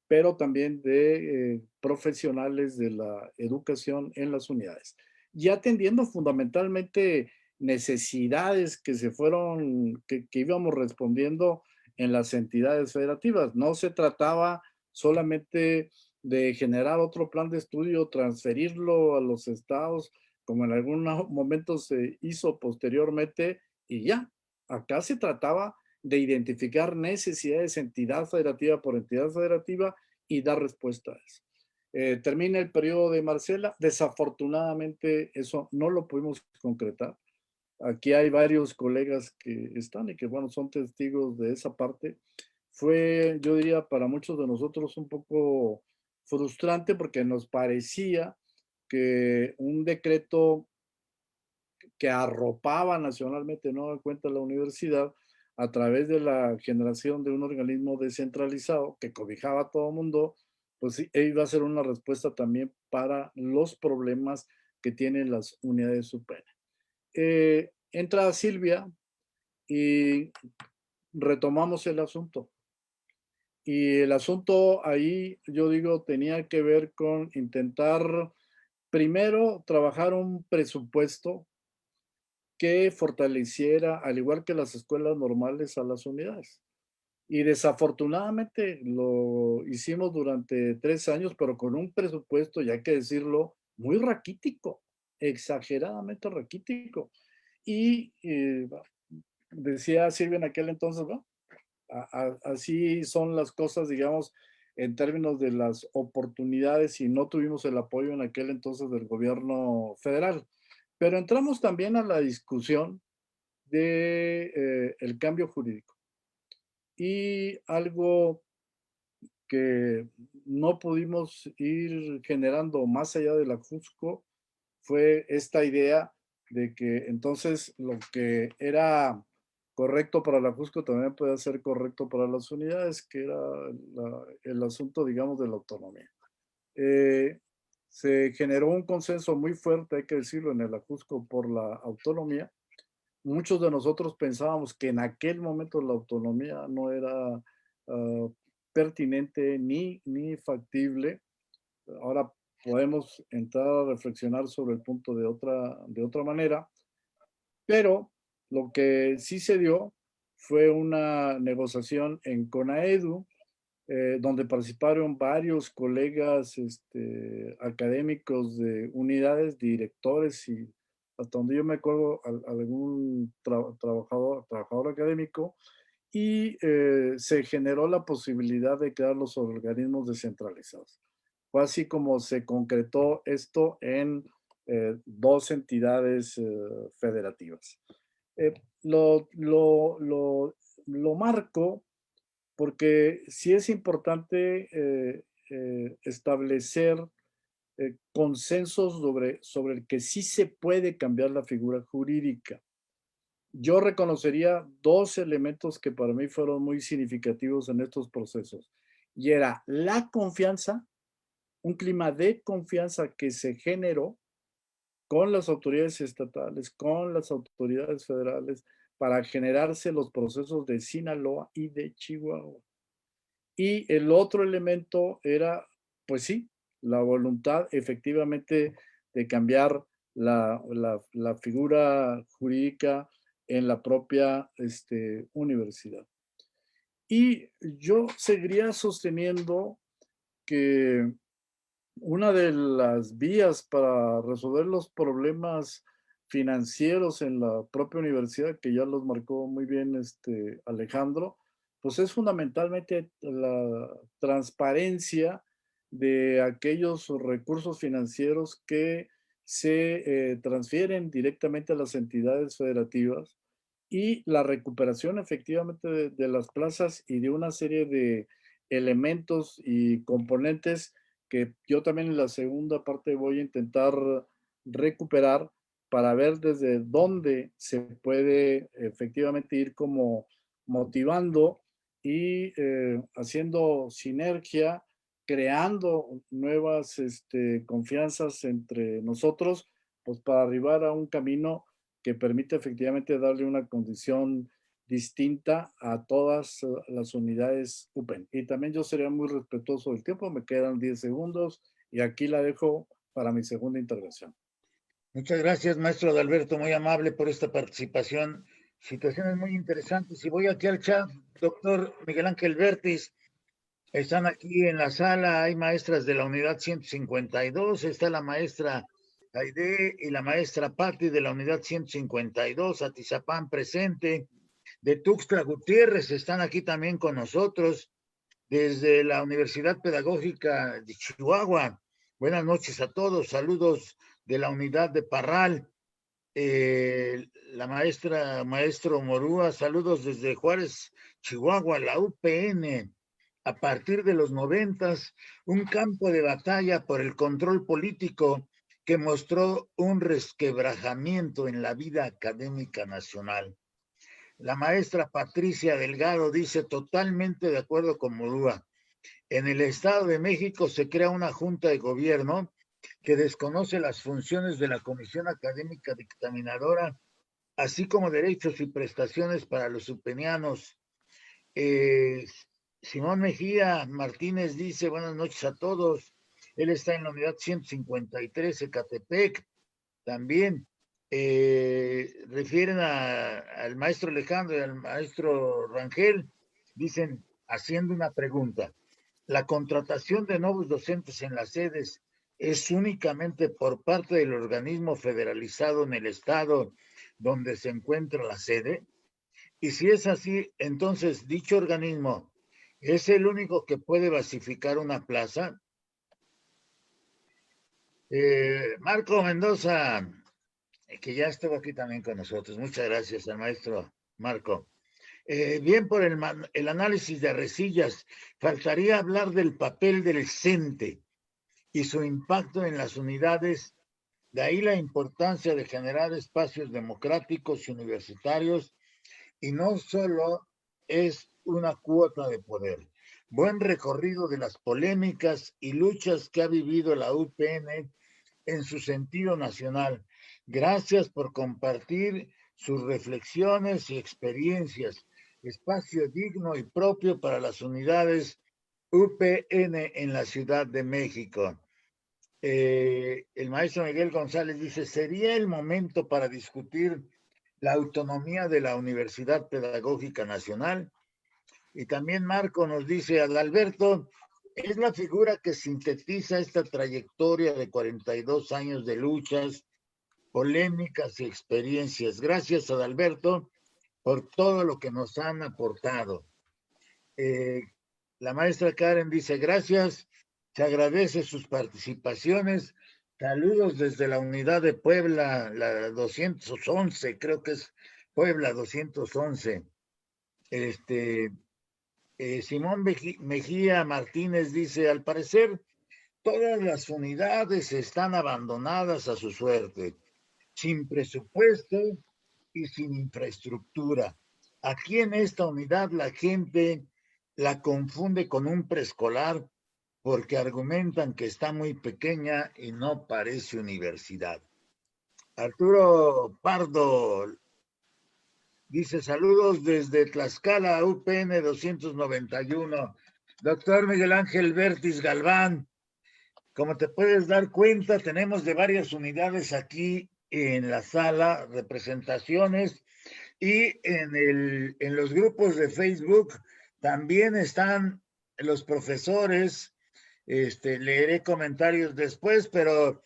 pero también de profesionales de la educación en las unidades. Y atendiendo fundamentalmente necesidades que se fueron, que íbamos respondiendo en las entidades federativas. No se trataba solamente de generar otro plan de estudio, transferirlo a los estados, como en algunos momentos se hizo posteriormente, y ya. Acá se trataba de identificar necesidades entidad federativa por entidad federativa y dar respuesta a eso. Termina el periodo de Marcela. Desafortunadamente eso no lo pudimos concretar. Aquí hay varios colegas que están y que, bueno, son testigos de esa parte. Fue, yo diría, para muchos de nosotros un poco frustrante porque nos parecía que un decreto que arropaba nacionalmente, no da cuenta la universidad, a través de la generación de un organismo descentralizado que cobijaba a todo el mundo, pues sí, iba a ser una respuesta también para los problemas que tienen las unidades superiores. Entra Silvia y retomamos el asunto. Y el asunto ahí, yo digo, tenía que ver con intentar primero trabajar un presupuesto que fortaleciera, al igual que las escuelas normales, a las unidades. Y desafortunadamente lo hicimos durante 3 años, pero con un presupuesto, y hay que decirlo, muy raquítico, exageradamente raquítico. Y decía Silvia en aquel entonces, ¿no? Así son las cosas, digamos, en términos de las oportunidades, y no tuvimos el apoyo en aquel entonces del gobierno federal. Pero entramos también a la discusión de el cambio jurídico. Y algo que no pudimos ir generando más allá de la JUSCO fue esta idea de que entonces lo que era correcto para la JUSCO también puede ser correcto para las unidades, que era el asunto, digamos, de la autonomía. Se generó un consenso muy fuerte, hay que decirlo, en el Ajusco por la autonomía. Muchos de nosotros pensábamos que en aquel momento la autonomía no era pertinente ni factible. Ahora podemos entrar a reflexionar sobre el punto de otra manera, pero lo que sí se dio fue una negociación en CONAEDU, donde participaron varios colegas académicos de unidades, directores y hasta donde yo me acuerdo algún trabajador académico, y se generó la posibilidad de crear los organismos descentralizados. Fue así como se concretó esto en 2 entidades federativas. Lo marco porque sí es importante establecer consensos sobre el que sí se puede cambiar la figura jurídica. Yo reconocería 2 elementos que para mí fueron muy significativos en estos procesos, y era la confianza, un clima de confianza que se generó con las autoridades estatales, con las autoridades federales, para generarse los procesos de Sinaloa y de Chihuahua. Y el otro elemento era, pues sí, la voluntad efectivamente de cambiar la figura jurídica en la propia universidad. Y yo seguiría sosteniendo que una de las vías para resolver los problemas financieros en la propia universidad, que ya los marcó muy bien Alejandro, pues es fundamentalmente la transparencia de aquellos recursos financieros que se transfieren directamente a las entidades federativas, y la recuperación efectivamente de las plazas y de una serie de elementos y componentes que yo también en la segunda parte voy a intentar recuperar para ver desde dónde se puede efectivamente ir como motivando y haciendo sinergia, creando nuevas confianzas entre nosotros, pues para arribar a un camino que permite efectivamente darle una condición distinta a todas las unidades UPEN. Y también yo sería muy respetuoso del tiempo, me quedan 10 segundos y aquí la dejo para mi segunda intervención. Muchas gracias, maestro Adalberto, muy amable por esta participación. Situaciones muy interesantes. Y voy aquí al chat, doctor Miguel Ángel Vértiz. Están aquí en la sala, hay maestras de la unidad 152, está la maestra Aide y la maestra Patti de la unidad 152, Atizapán presente, de Tuxtla Gutiérrez están aquí también con nosotros, desde la Universidad Pedagógica de Chihuahua. Buenas noches a todos, saludos de la unidad de Parral. La maestro Morúa, saludos desde Juárez, Chihuahua, la UPN. A partir de los 90, un campo de batalla por el control político que mostró un resquebrajamiento en la vida académica nacional. La maestra Patricia Delgado dice totalmente de acuerdo con Morúa. En el Estado de México se crea una junta de gobierno que desconoce las funciones de la Comisión Académica Dictaminadora, así como derechos y prestaciones para los upenianos. Simón Mejía Martínez dice, buenas noches a todos. Él está en la unidad 153, Ecatepec. También refieren al maestro Alejandro y al maestro Rangel. Dicen, haciendo una pregunta. ¿La contratación de nuevos docentes en las sedes es únicamente por parte del organismo federalizado en el estado donde se encuentra la sede? Y si es así, entonces dicho organismo es el único que puede basificar una plaza. Marco Mendoza, que ya estuvo aquí también con nosotros. Muchas gracias al maestro Marco. Bien por el análisis de Resillas, faltaría hablar del papel del CENTE y su impacto en las unidades, de ahí la importancia de generar espacios democráticos y universitarios, y no solo es una cuota de poder. Buen recorrido de las polémicas y luchas que ha vivido la UPN en su sentido nacional. Gracias por compartir sus reflexiones y experiencias. Espacio digno y propio para las unidades UPN en la Ciudad de México. El maestro Miguel González dice, ¿sería el momento para discutir la autonomía de la Universidad Pedagógica Nacional? Y también Marco nos dice, Adalberto es la figura que sintetiza esta trayectoria de 42 años de luchas, polémicas y experiencias. Gracias, Adalberto, por todo lo que nos han aportado. La maestra Karen dice, gracias, se agradece sus participaciones. Saludos desde la unidad de Puebla, la 211, creo que es Puebla 211. Simón Mejía Martínez dice, al parecer, todas las unidades están abandonadas a su suerte, sin presupuesto y sin infraestructura. Aquí en esta unidad la gente la confunde con un preescolar porque argumentan que está muy pequeña y no parece universidad. Arturo Pardo dice, saludos desde Tlaxcala, UPN 291. Doctor Miguel Ángel Vértiz Galván, como te puedes dar cuenta, tenemos de varias unidades aquí en la sala, representaciones, y en los grupos de Facebook también están los profesores. Leeré comentarios después, pero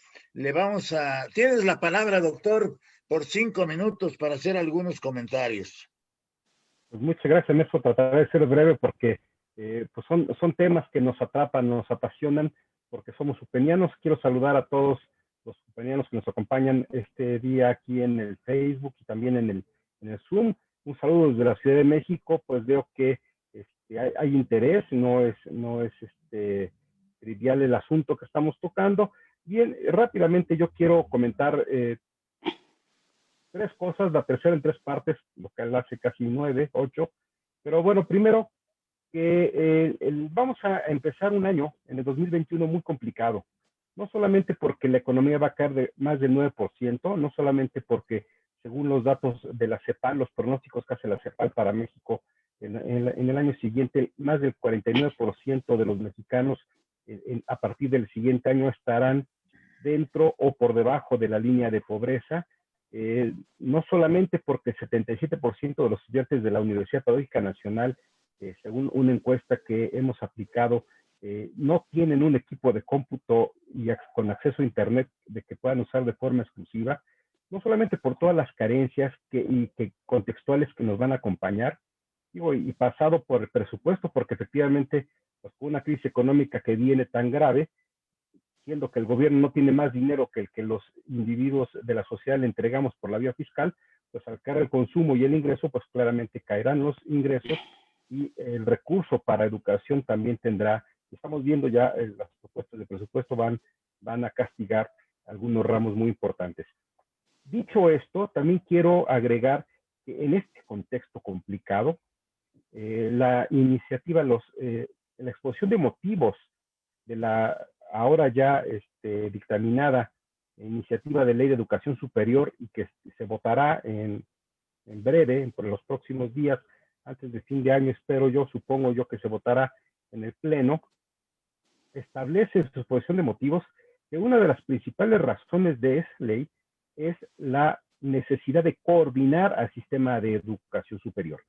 tienes la palabra, doctor, por 5 minutos para hacer algunos comentarios. Pues muchas gracias, Néstor. Trataré de ser breve porque pues son temas que nos atrapan, nos apasionan, porque somos upenianos. Quiero saludar a todos los upenianos que nos acompañan este día aquí en el Facebook y también en el Zoom. Un saludo desde la Ciudad de México. Pues veo que hay interés, no es trivial el asunto que estamos tocando. Bien, rápidamente yo quiero comentar 3 cosas, la tercera en 3 partes, lo que hace casi 9, 8. Pero bueno, primero, que vamos a empezar un año, en el 2021, muy complicado. No solamente porque la economía va a caer de más del 9%, no solamente porque según los datos de la CEPAL, los pronósticos que hace la CEPAL para México, en el año siguiente, más del 49% de los mexicanos a partir del siguiente año estarán dentro o por debajo de la línea de pobreza, no solamente porque el 77% de los estudiantes de la Universidad Pedagógica Nacional, según una encuesta que hemos aplicado, no tienen un equipo de cómputo y con acceso a Internet de que puedan usar de forma exclusiva, no solamente por todas las carencias contextuales que nos van a acompañar, y pasado por el presupuesto, porque efectivamente, pues, con una crisis económica que viene tan grave, siendo que el gobierno no tiene más dinero que el que los individuos de la sociedad le entregamos por la vía fiscal, pues al caer el consumo y el ingreso, pues claramente caerán los ingresos y el recurso para educación también tendrá. Estamos viendo ya las propuestas de presupuesto van a castigar algunos ramos muy importantes. Dicho esto, también quiero agregar que en este contexto complicado, la iniciativa, la exposición de motivos de la ahora ya dictaminada iniciativa de ley de educación superior y que se votará en breve, por los próximos días, antes de fin de año, supongo yo que se votará en el Pleno, establece en su exposición de motivos que una de las principales razones de esa ley es la necesidad de coordinar al sistema de educación superior.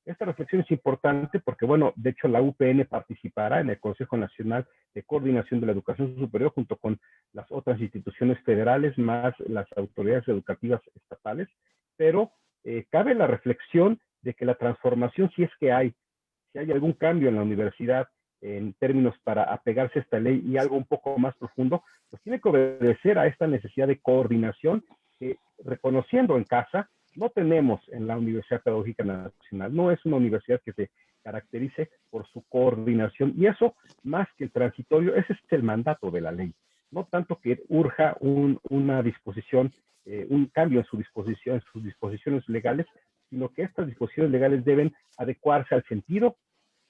Esta reflexión es importante porque, bueno, de hecho la UPN participará en el Consejo Nacional de Coordinación de la Educación Superior junto con las otras instituciones federales más las autoridades educativas estatales, pero cabe la reflexión de que la transformación, si hay algún cambio en la universidad en términos para apegarse a esta ley y algo un poco más profundo, pues tiene que obedecer a esta necesidad de coordinación que, reconociendo en casa, no tenemos en la Universidad Pedagógica Nacional. No es una universidad que se caracterice por su coordinación, y eso, más que el transitorio, ese es el mandato de la ley. No tanto que urja una disposición, un cambio en sus disposiciones legales, sino que estas disposiciones legales deben adecuarse al sentido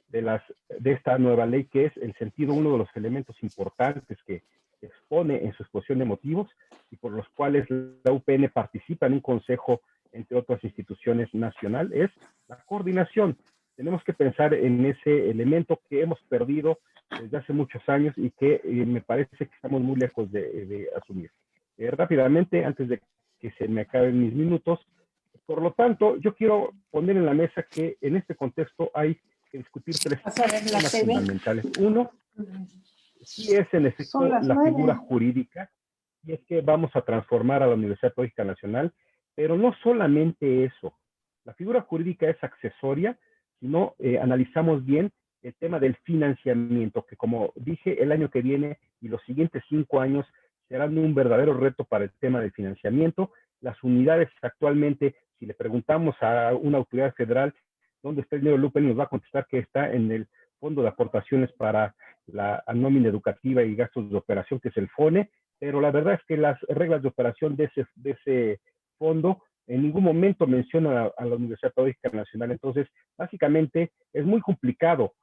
de esta nueva ley, que es el sentido, uno de los elementos importantes que expone en su exposición de motivos y por los cuales la UPN participa en un consejo, entre otras instituciones nacional, es la coordinación. Tenemos que pensar en ese elemento que hemos perdido desde hace muchos años y que me parece que estamos muy lejos de asumir. Rápidamente, antes de que se me acaben mis minutos, por lo tanto, yo quiero poner en la mesa que en este contexto hay que discutir tres temas fundamentales. Uno, sí es en efecto la figura jurídica, y es que vamos a transformar a la Universidad Pedagógica Nacional, pero no solamente eso. La figura jurídica es accesoria, sino analizamos bien el tema del financiamiento, que como dije, el año que viene y los siguientes 5 años serán un verdadero reto para el tema del financiamiento. Las unidades actualmente, si le preguntamos a una autoridad federal dónde está el dinero, Lupe nos va a contestar que está en el Fondo de Aportaciones para la Nómina Educativa y Gastos de Operación, que es el FONE, pero la verdad es que las reglas de operación de ese fondo en ningún momento mencionan a la Universidad Pedagógica Nacional. Entonces, básicamente, es muy complicado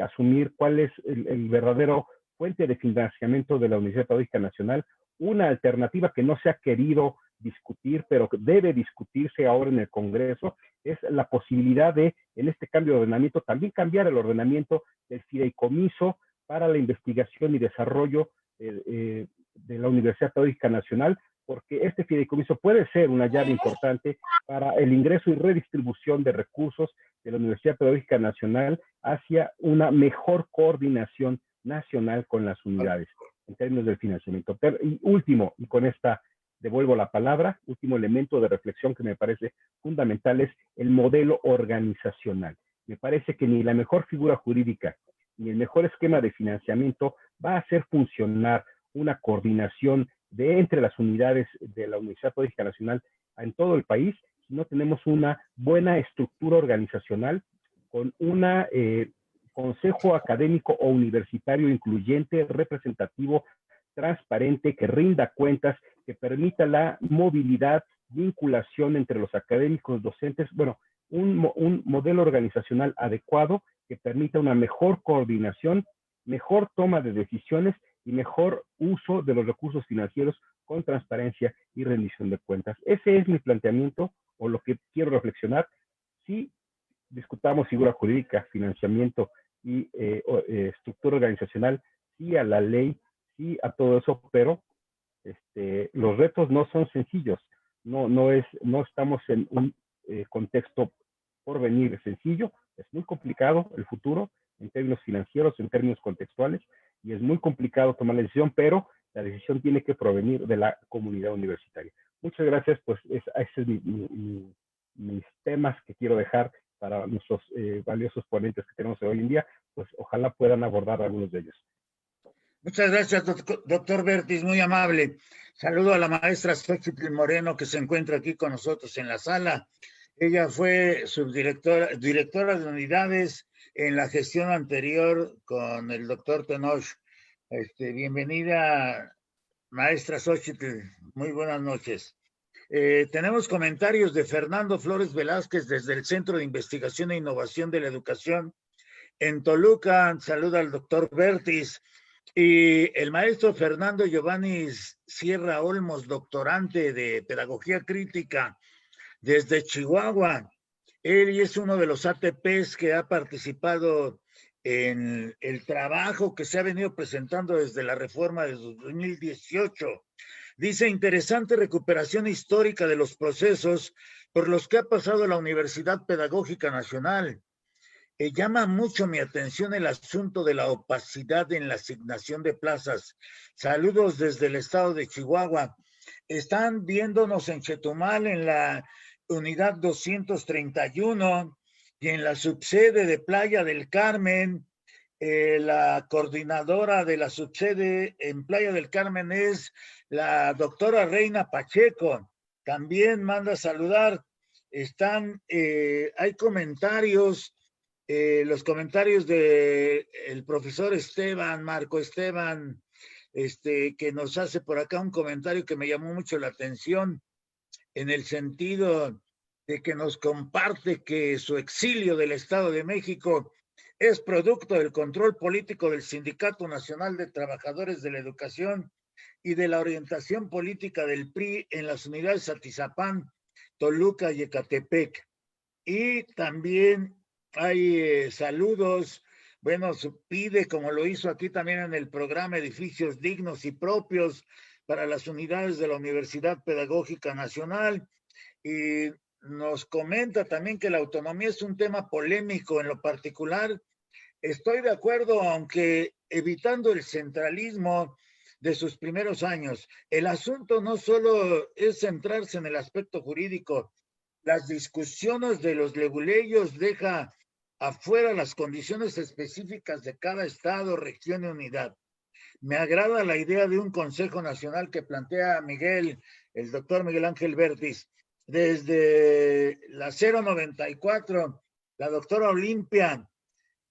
asumir cuál es el verdadero fuente de financiamiento de la Universidad Pedagógica Nacional. Una alternativa que no se ha querido discutir, pero que debe discutirse ahora en el Congreso, es la posibilidad de, en este cambio de ordenamiento, también cambiar el ordenamiento del fideicomiso para la investigación y desarrollo de la Universidad Pedagógica Nacional, porque este fideicomiso puede ser una llave importante para el ingreso y redistribución de recursos de la Universidad Pedagógica Nacional hacia una mejor coordinación nacional con las unidades en términos del financiamiento. Pero, y último, y con esta devuelvo la palabra, último elemento de reflexión que me parece fundamental es el modelo organizacional. Me parece que ni la mejor figura jurídica ni el mejor esquema de financiamiento va a hacer funcionar una coordinación entre las unidades de la Universidad Pedagógica Nacional en todo el país si no tenemos una buena estructura organizacional con una consejo académico o universitario incluyente, representativo, transparente, que rinda cuentas, que permita la movilidad, vinculación entre los académicos, docentes, bueno, un modelo organizacional adecuado que permita una mejor coordinación, mejor toma de decisiones y mejor uso de los recursos financieros con transparencia y rendición de cuentas. Ese es mi planteamiento o lo que quiero reflexionar. Si discutamos figura jurídica, financiamiento y estructura organizacional, sí a la ley, sí a todo eso, pero los retos no son sencillos. No estamos en un contexto por venir sencillo. Es muy complicado el futuro en términos financieros, en términos contextuales, y es muy complicado tomar la decisión, pero la decisión tiene que provenir de la comunidad universitaria. Muchas gracias, pues ese es mis temas que quiero dejar para nuestros valiosos ponentes que tenemos hoy en día, pues ojalá puedan abordar algunos de ellos. Muchas gracias, doctor Bertis, muy amable. Saludo a la maestra Xochitl Moreno, que se encuentra aquí con nosotros en la sala. Ella fue directora de unidades en la gestión anterior con el doctor Tenoch. Bienvenida, maestra Xochitl. Muy buenas noches. Tenemos comentarios de Fernando Flores Velázquez desde el Centro de Investigación e Innovación de la Educación en Toluca. Saluda al doctor Bertis. Y el maestro Fernando Giovanni Sierra Olmos, doctorante de Pedagogía Crítica desde Chihuahua. Él es uno de los ATPs que ha participado en el trabajo que se ha venido presentando desde la reforma de 2018. Dice, interesante recuperación histórica de los procesos por los que ha pasado la Universidad Pedagógica Nacional. Llama mucho mi atención el asunto de la opacidad en la asignación de plazas. Saludos desde el estado de Chihuahua. Están viéndonos en Chetumal en la unidad 231 y en la subsede de Playa del Carmen. La coordinadora de la subsede en Playa del Carmen es la doctora Reina Pacheco. También manda saludar. Hay comentarios. Los comentarios de el profesor Marco Esteban, que nos hace por acá un comentario que me llamó mucho la atención, en el sentido de que nos comparte que su exilio del Estado de México es producto del control político del Sindicato Nacional de Trabajadores de la Educación y de la orientación política del PRI en las unidades Atizapán, Toluca y Ecatepec. Y también hay saludos. Bueno, pide, como lo hizo aquí también en el programa, edificios dignos y propios para las unidades de la Universidad Pedagógica Nacional. Y nos comenta también que la autonomía es un tema polémico en lo particular. Estoy de acuerdo, aunque evitando el centralismo de sus primeros años. El asunto no solo es centrarse en el aspecto jurídico. Las discusiones de los leguleyos deja afuera las condiciones específicas de cada estado, región y unidad. Me agrada la idea de un Consejo Nacional que plantea el doctor Miguel Ángel Bertis. Desde la 094, la doctora Olimpia,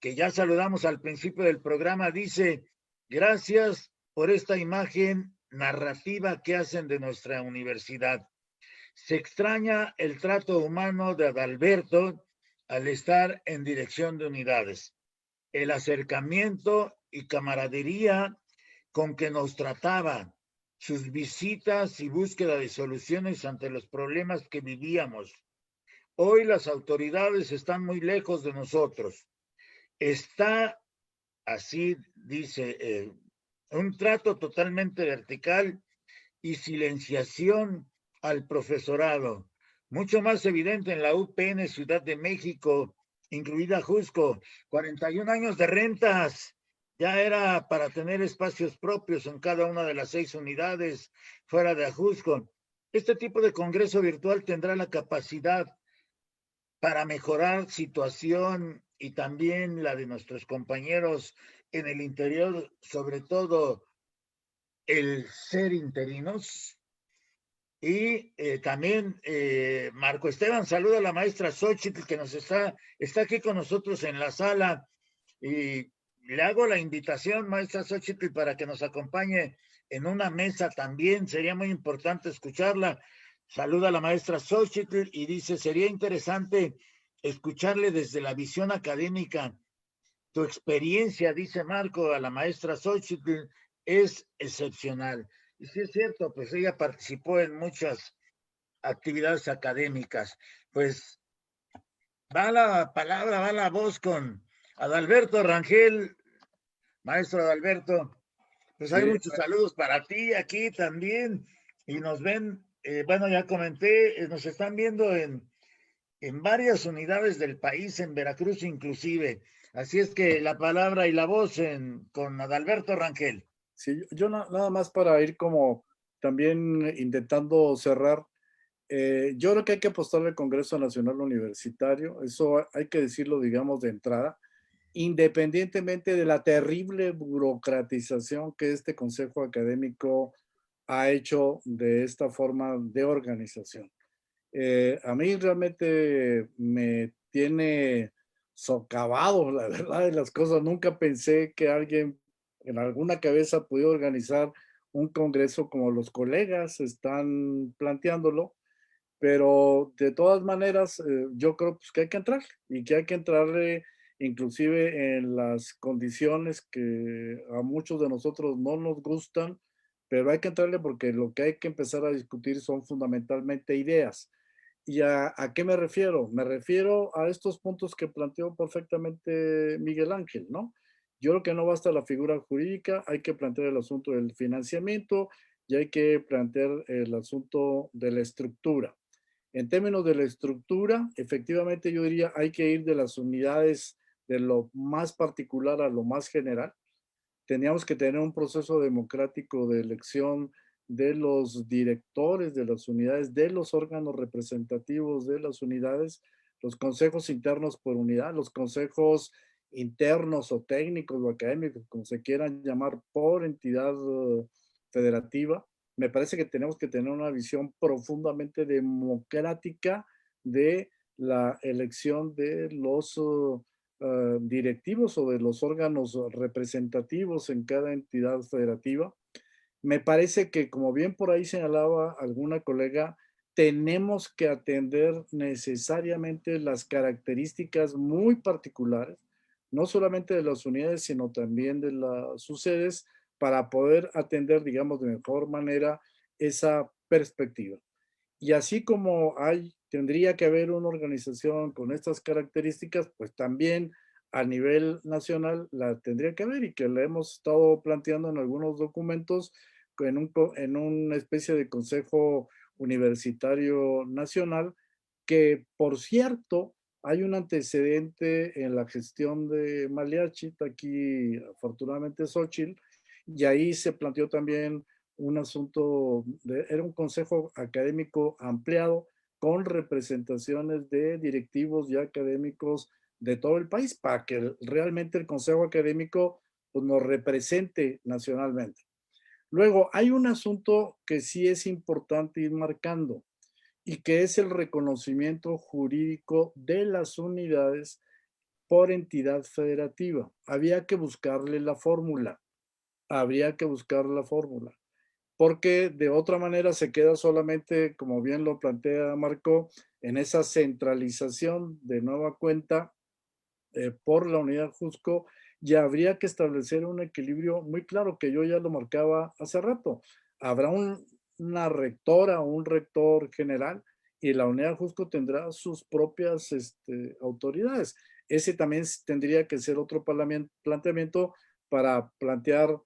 que ya saludamos al principio del programa, dice, gracias por esta imagen narrativa que hacen de nuestra universidad. Se extraña el trato humano de Adalberto al estar en dirección de unidades, el acercamiento y camaradería con que nos trataba, sus visitas y búsqueda de soluciones ante los problemas que vivíamos. Hoy las autoridades están muy lejos de nosotros. Está, así dice, un trato totalmente vertical y silenciación al profesorado, mucho más evidente en la UPN Ciudad de México, incluida Ajusco, 41 años de rentas, ya era para tener espacios propios en cada una de las 6 unidades fuera de Ajusco. Este tipo de congreso virtual tendrá la capacidad para mejorar situación y también la de nuestros compañeros en el interior, sobre todo el ser interinos. Y también Marco Esteban saluda a la maestra Xochitl, que nos está aquí con nosotros en la sala, y le hago la invitación, maestra Xochitl, para que nos acompañe en una mesa también. Sería muy importante escucharla. Saluda a la maestra Xochitl y dice, sería interesante escucharle desde la visión académica. Tu experiencia, dice Marco, a la maestra Xochitl es excepcional. Y sí es cierto, pues ella participó en muchas actividades académicas. Pues va la palabra, va la voz con Adalberto Rangel. Maestro Adalberto, pues hay Sí, muchos saludos para ti aquí también. Y nos ven, bueno, ya comenté, nos están viendo en varias unidades del país, en Veracruz inclusive. Así es que la palabra y la voz con Adalberto Rangel. sí, yo nada más para ir como también intentando cerrar. Yo creo que hay que apostarle al Congreso Nacional Universitario, eso hay que decirlo, digamos, de entrada, independientemente de la terrible burocratización que este Consejo Académico ha hecho de esta forma de organización. A mí realmente me tiene socavado, la verdad de las cosas. Nunca pensé que alguien en alguna cabeza pudiera organizar un congreso como los colegas están planteándolo, pero de todas maneras, yo creo pues, que hay que entrar y que hay que entrarle inclusive en las condiciones que a muchos de nosotros no nos gustan, pero hay que entrarle porque lo que hay que empezar a discutir son fundamentalmente ideas. ¿Y a qué me refiero? Me refiero a estos puntos que planteó perfectamente Miguel Ángel, ¿no? Yo creo que no basta la figura jurídica, hay que plantear el asunto del financiamiento y hay que plantear el asunto de la estructura. En términos de la estructura, efectivamente yo diría hay que ir de las unidades de lo más particular a lo más general. Teníamos que tener un proceso democrático de elección de los directores de las unidades, de los órganos representativos de las unidades, los consejos internos por unidad, los consejos internos o técnicos o académicos, como se quieran llamar, por entidad federativa. Me parece que tenemos que tener una visión profundamente democrática de la elección de los directivos o de los órganos representativos en cada entidad federativa. Me parece que, como bien por ahí señalaba alguna colega, tenemos que atender necesariamente las características muy particulares, no solamente de las unidades, sino también de las sedes, para poder atender, digamos, de mejor manera esa perspectiva. Y así como tendría que haber una organización con estas características, pues también a nivel nacional la tendría que haber y que la hemos estado planteando en algunos documentos en una especie de Consejo Universitario Nacional, que por cierto hay un antecedente en la gestión de Maliachi, aquí afortunadamente Xochitl, y ahí se planteó también un asunto, era un consejo académico ampliado con representaciones de directivos y académicos de todo el país para que realmente el consejo académico pues, nos represente nacionalmente. Luego, hay un asunto que sí es importante ir marcando y que es el reconocimiento jurídico de las unidades por entidad federativa. Había que buscarle la fórmula, habría que buscar la fórmula porque de otra manera se queda solamente, como bien lo plantea Marco, en esa centralización de nueva cuenta por la unidad Jusco, ya habría que establecer un equilibrio muy claro que yo ya lo marcaba hace rato. Habrá una rectora o un rector general y la unidad Jusco tendrá sus propias autoridades. Ese también tendría que ser otro planteamiento para plantear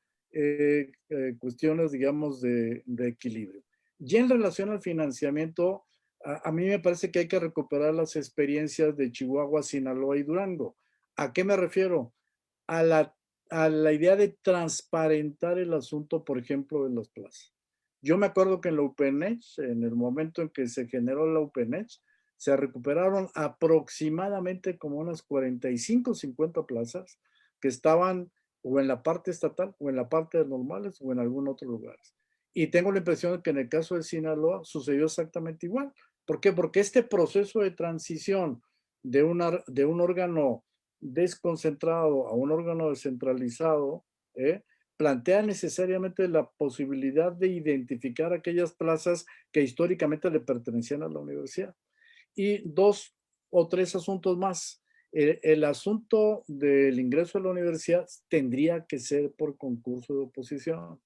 cuestiones, digamos, de equilibrio. Y en relación al financiamiento, a mí me parece que hay que recuperar las experiencias de Chihuahua, Sinaloa y Durango. ¿A qué me refiero? A la idea de transparentar el asunto, por ejemplo, de las plazas. Yo me acuerdo que en la UPNECH, en el momento en que se generó la UPNECH, se recuperaron aproximadamente como unas 45, 50 plazas que estaban o en la parte estatal o en la parte de normales o en algún otro lugar. Y tengo la impresión de que en el caso de Sinaloa sucedió exactamente igual. ¿Por qué? Porque este proceso de transición de un órgano desconcentrado a un órgano descentralizado, plantea necesariamente la posibilidad de identificar aquellas plazas que históricamente le pertenecían a la universidad. Y dos o tres asuntos más. El asunto del ingreso a la universidad tendría que ser por concurso de oposición.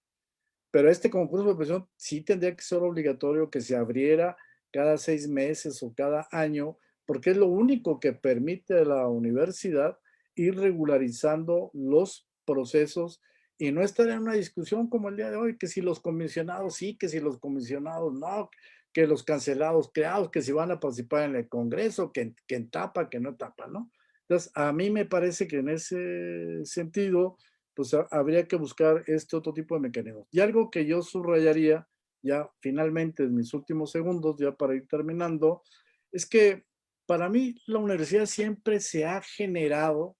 pero este concurso de profesión sí tendría que ser obligatorio que se abriera cada 6 meses o cada año, porque es lo único que permite a la universidad ir regularizando los procesos y no estar en una discusión como el día de hoy, que si los comisionados sí, que si los comisionados no, que los cancelados creados, que si van a participar en el Congreso, que tapa, que no tapa, ¿no? Entonces, a mí me parece que en ese sentido, pues habría que buscar este otro tipo de mecanismos. Y algo que yo subrayaría, ya finalmente en mis últimos segundos, ya para ir terminando, es que para mí la universidad siempre se ha generado,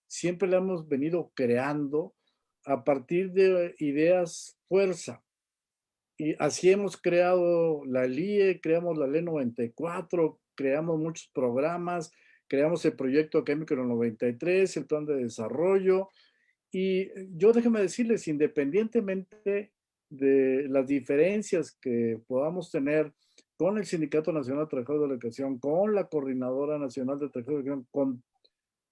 siempre la hemos venido creando a partir de ideas fuerza. Y así hemos creado la LIE, creamos la Ley 94, creamos muchos programas, creamos el proyecto académico en el 93, el plan de desarrollo. Y yo déjeme decirles, independientemente de las diferencias que podamos tener con el Sindicato Nacional de Trabajadores de la Educación, con la Coordinadora Nacional de Trabajadores de la Educación, con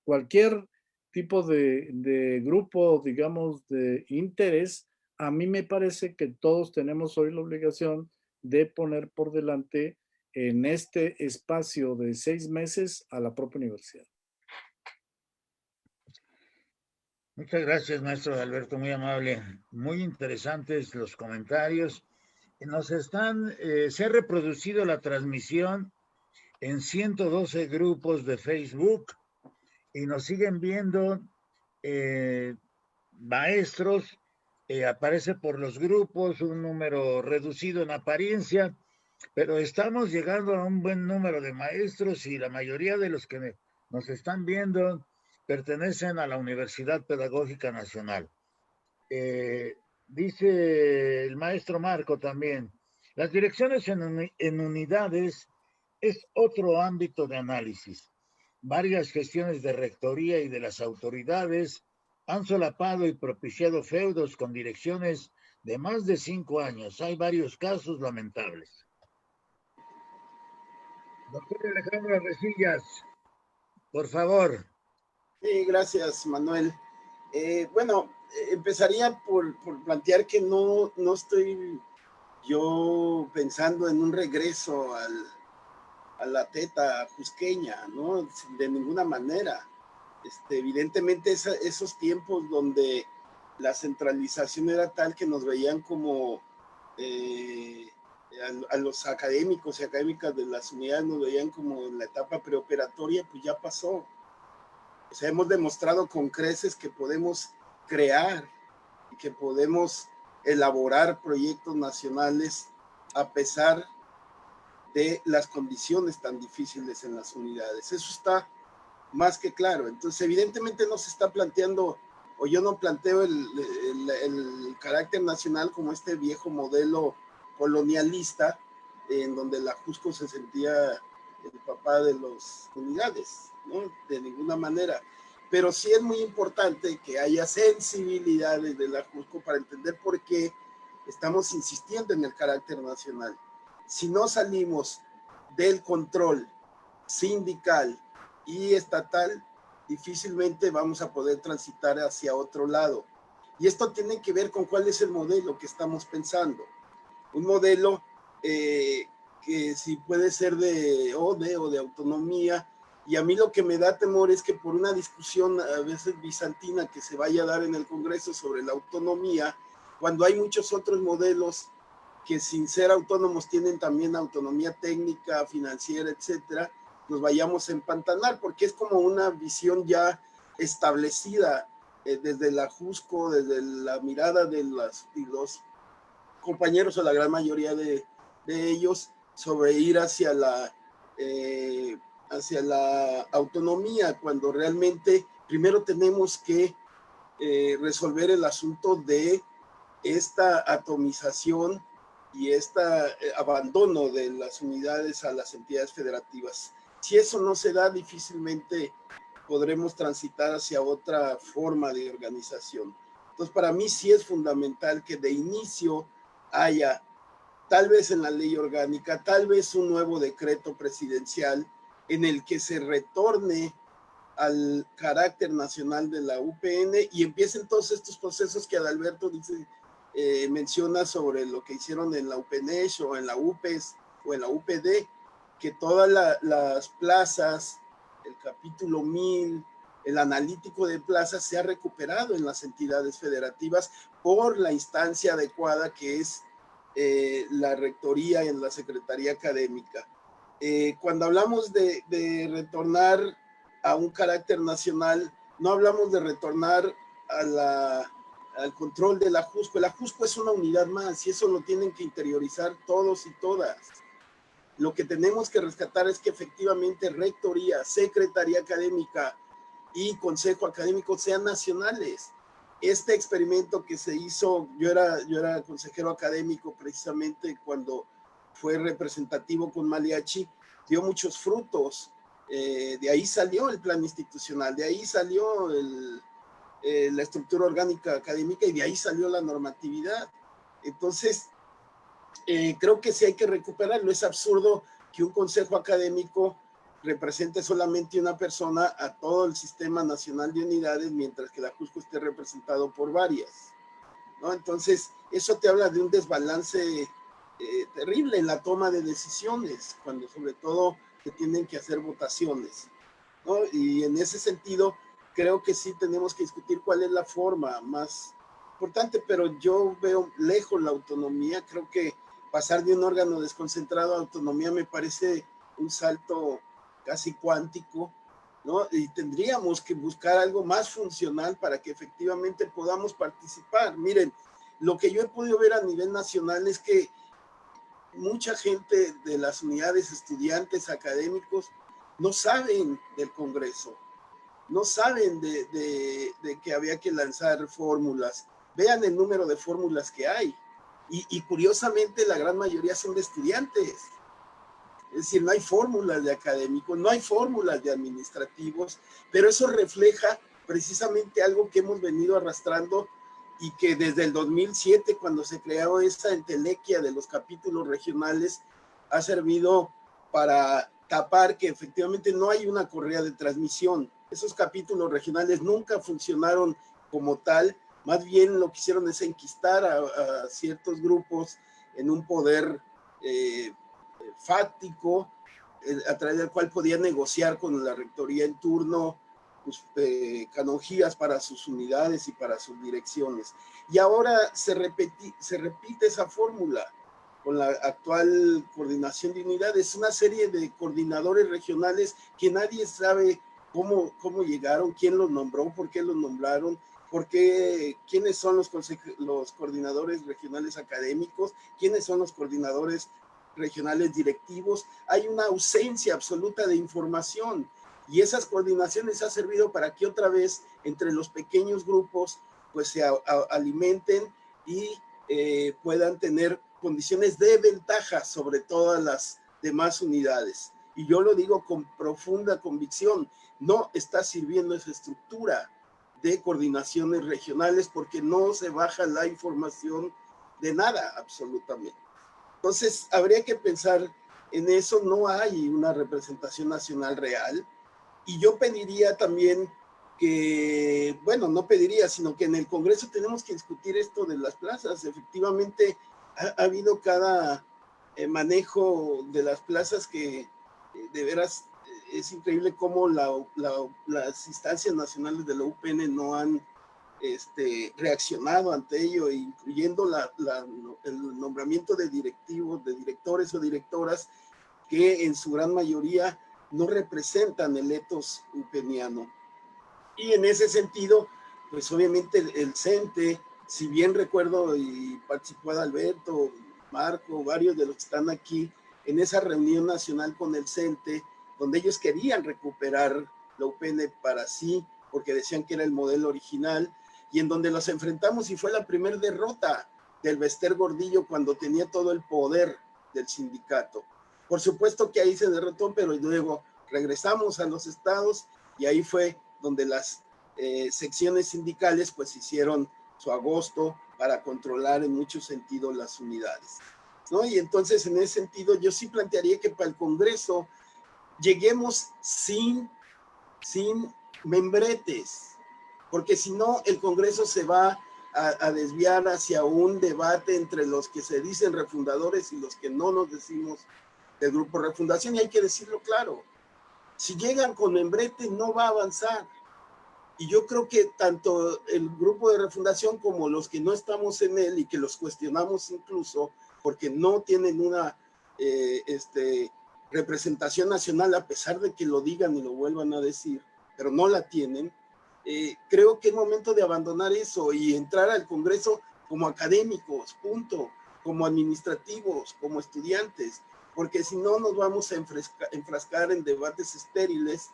cualquier tipo de grupo, digamos, de interés, a mí me parece que todos tenemos hoy la obligación de poner por delante en este espacio de 6 meses a la propia universidad. Muchas gracias, maestro Alberto, muy amable. Muy interesantes los comentarios. Se ha reproducido la transmisión en 112 grupos de Facebook y nos siguen viendo maestros. Aparece por los grupos un número reducido en apariencia, pero estamos llegando a un buen número de maestros y la mayoría de los que nos están viendo pertenecen a la Universidad Pedagógica Nacional. Dice el maestro Marco también, las direcciones en unidades es otro ámbito de análisis. Varias gestiones de rectoría y de las autoridades han solapado y propiciado feudos con direcciones de más de 5 años. Hay varios casos lamentables. Doctor Alejandro Resillas, por favor. Sí, gracias, Manuel. Empezaría por plantear que no estoy yo pensando en un regreso a la teta cusqueña, ¿no? De ninguna manera. Evidentemente esos tiempos donde la centralización era tal que nos veían como a los académicos y académicas de las unidades nos veían como en la etapa preoperatoria, pues ya pasó. O sea, hemos demostrado con creces que podemos crear y que podemos elaborar proyectos nacionales a pesar de las condiciones tan difíciles en las unidades. Eso está más que claro. Entonces, evidentemente no se está planteando, o yo no planteo el carácter nacional como este viejo modelo colonialista en donde la Jusco se sentía el papá de las unidades, ¿no? De ninguna manera. Pero sí es muy importante que haya sensibilidades de la Jusco para entender por qué estamos insistiendo en el carácter nacional. Si no salimos del control sindical y estatal, difícilmente vamos a poder transitar hacia otro lado. Y esto tiene que ver con cuál es el modelo que estamos pensando. Un modelo que si puede ser de ODE o de autonomía, y a mí lo que me da temor es que por una discusión a veces bizantina que se vaya a dar en el Congreso sobre la autonomía, cuando hay muchos otros modelos que sin ser autónomos tienen también autonomía técnica, financiera, etcétera, nos vayamos a empantanar, porque es como una visión ya establecida desde la Jusco, desde la mirada de los compañeros o la gran mayoría de ellos sobre ir hacia la autonomía, cuando realmente primero tenemos que resolver el asunto de esta atomización y este abandono de las unidades a las entidades federativas. Si eso no se da, difícilmente podremos transitar hacia otra forma de organización. Entonces, para mí sí es fundamental que de inicio haya, tal vez en la ley orgánica, tal vez un nuevo decreto presidencial en el que se retorne al carácter nacional de la UPN y empiecen todos estos procesos que Adalberto dice menciona sobre lo que hicieron en la UPNESH o en la UPES o en la UPD, que todas las plazas, el capítulo 1000, el analítico de plazas se ha recuperado en las entidades federativas por la instancia adecuada que es la rectoría en la secretaría académica. Cuando hablamos de retornar a un carácter nacional, no hablamos de retornar al control de la JUSCO. La JUSCO es una unidad más y eso lo tienen que interiorizar todos y todas. Lo que tenemos que rescatar es que efectivamente rectoría, secretaría académica y consejo académico sean nacionales. Este experimento que se hizo, yo era consejero académico precisamente cuando fue representativo con Maliachi, dio muchos frutos. De ahí salió el plan institucional, de ahí salió la estructura orgánica académica y de ahí salió la normatividad. Entonces, creo que sí hay que recuperarlo. Es absurdo que un consejo académico represente solamente una persona a todo el sistema nacional de unidades, mientras que la JUSCO esté representado por varias, ¿no? Entonces, eso te habla de un desbalance terrible en la toma de decisiones, cuando sobre todo se tienen que hacer votaciones, ¿no? Y en ese sentido, creo que sí tenemos que discutir cuál es la forma más importante, pero yo veo lejos la autonomía. Creo que pasar de un órgano desconcentrado a autonomía me parece un salto casi cuántico, ¿no? Y tendríamos que buscar algo más funcional para que efectivamente podamos participar. Miren, lo que yo he podido ver a nivel nacional es que mucha gente de las unidades, estudiantes, académicos, no saben del Congreso, no saben de que había que lanzar fórmulas. Vean el número de fórmulas que hay. Y curiosamente la gran mayoría son de estudiantes. Es decir, no hay fórmulas de académicos, no hay fórmulas de administrativos, pero eso refleja precisamente algo que hemos venido arrastrando y que desde el 2007, cuando se creó esa entelequia de los capítulos regionales, ha servido para tapar que efectivamente no hay una correa de transmisión. Esos capítulos regionales nunca funcionaron como tal, más bien lo que hicieron es enquistar a ciertos grupos en un poder fáctico, a través del cual podía negociar con la rectoría en turno pues, canonjías para sus unidades y para sus direcciones. Y ahora se repite esa fórmula con la actual coordinación de unidades, una serie de coordinadores regionales que nadie sabe cómo llegaron, quién los nombró, por qué los nombraron, quiénes son los coordinadores regionales académicos, quiénes son los coordinadores regionales directivos. Hay una ausencia absoluta de información y esas coordinaciones han servido para que otra vez entre los pequeños grupos pues se alimenten y puedan tener condiciones de ventaja sobre todas las demás unidades. Y yo lo digo con profunda convicción, no está sirviendo esa estructura de coordinaciones regionales porque no se baja la información de nada absolutamente. Entonces, habría que pensar en eso. No hay una representación nacional real. Y yo pediría también que, bueno, no pediría, sino que en el Congreso tenemos que discutir esto de las plazas. Efectivamente, ha habido cada manejo de las plazas que de veras es increíble cómo las instancias nacionales de la UPN no han reaccionado ante ello, incluyendo el nombramiento de directivos, de directores o directoras que en su gran mayoría no representan el etos upeniano. Y en ese sentido, pues obviamente el CENTE, si bien recuerdo y participó Alberto, Marco, varios de los que están aquí, en esa reunión nacional con el CENTE, donde ellos querían recuperar la UPN para sí, porque decían que era el modelo original, y en donde los enfrentamos y fue la primera derrota del Bester Gordillo cuando tenía todo el poder del sindicato. Por supuesto que ahí se derrotó, pero luego regresamos a los estados y ahí fue donde las secciones sindicales pues hicieron su agosto para controlar en mucho sentido las unidades, ¿no? Y entonces en ese sentido yo sí plantearía que para el Congreso lleguemos sin membretes, porque si no el Congreso se va a desviar hacia un debate entre los que se dicen refundadores y los que no nos decimos del grupo Refundación, y hay que decirlo claro. Si llegan con membrete, no va a avanzar. Y yo creo que tanto el grupo de Refundación como los que no estamos en él y que los cuestionamos incluso porque no tienen una representación nacional, a pesar de que lo digan y lo vuelvan a decir, pero no la tienen, creo que es momento de abandonar eso y entrar al Congreso como académicos, punto, como administrativos, como estudiantes, porque si no nos vamos a enfrascar en debates estériles.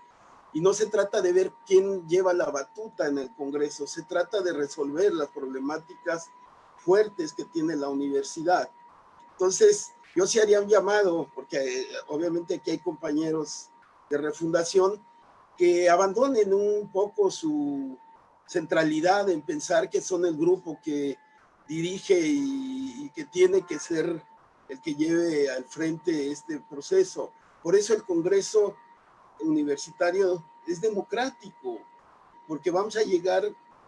Y no se trata de ver quién lleva la batuta en el Congreso, se trata de resolver las problemáticas fuertes que tiene la universidad. Entonces, yo sí haría un llamado, porque obviamente aquí hay compañeros de Refundación que abandonen un poco su centralidad en pensar que son el grupo que dirige y que tiene que ser el que lleve al frente este proceso. Por eso el Congreso universitario es democrático, porque vamos a llegar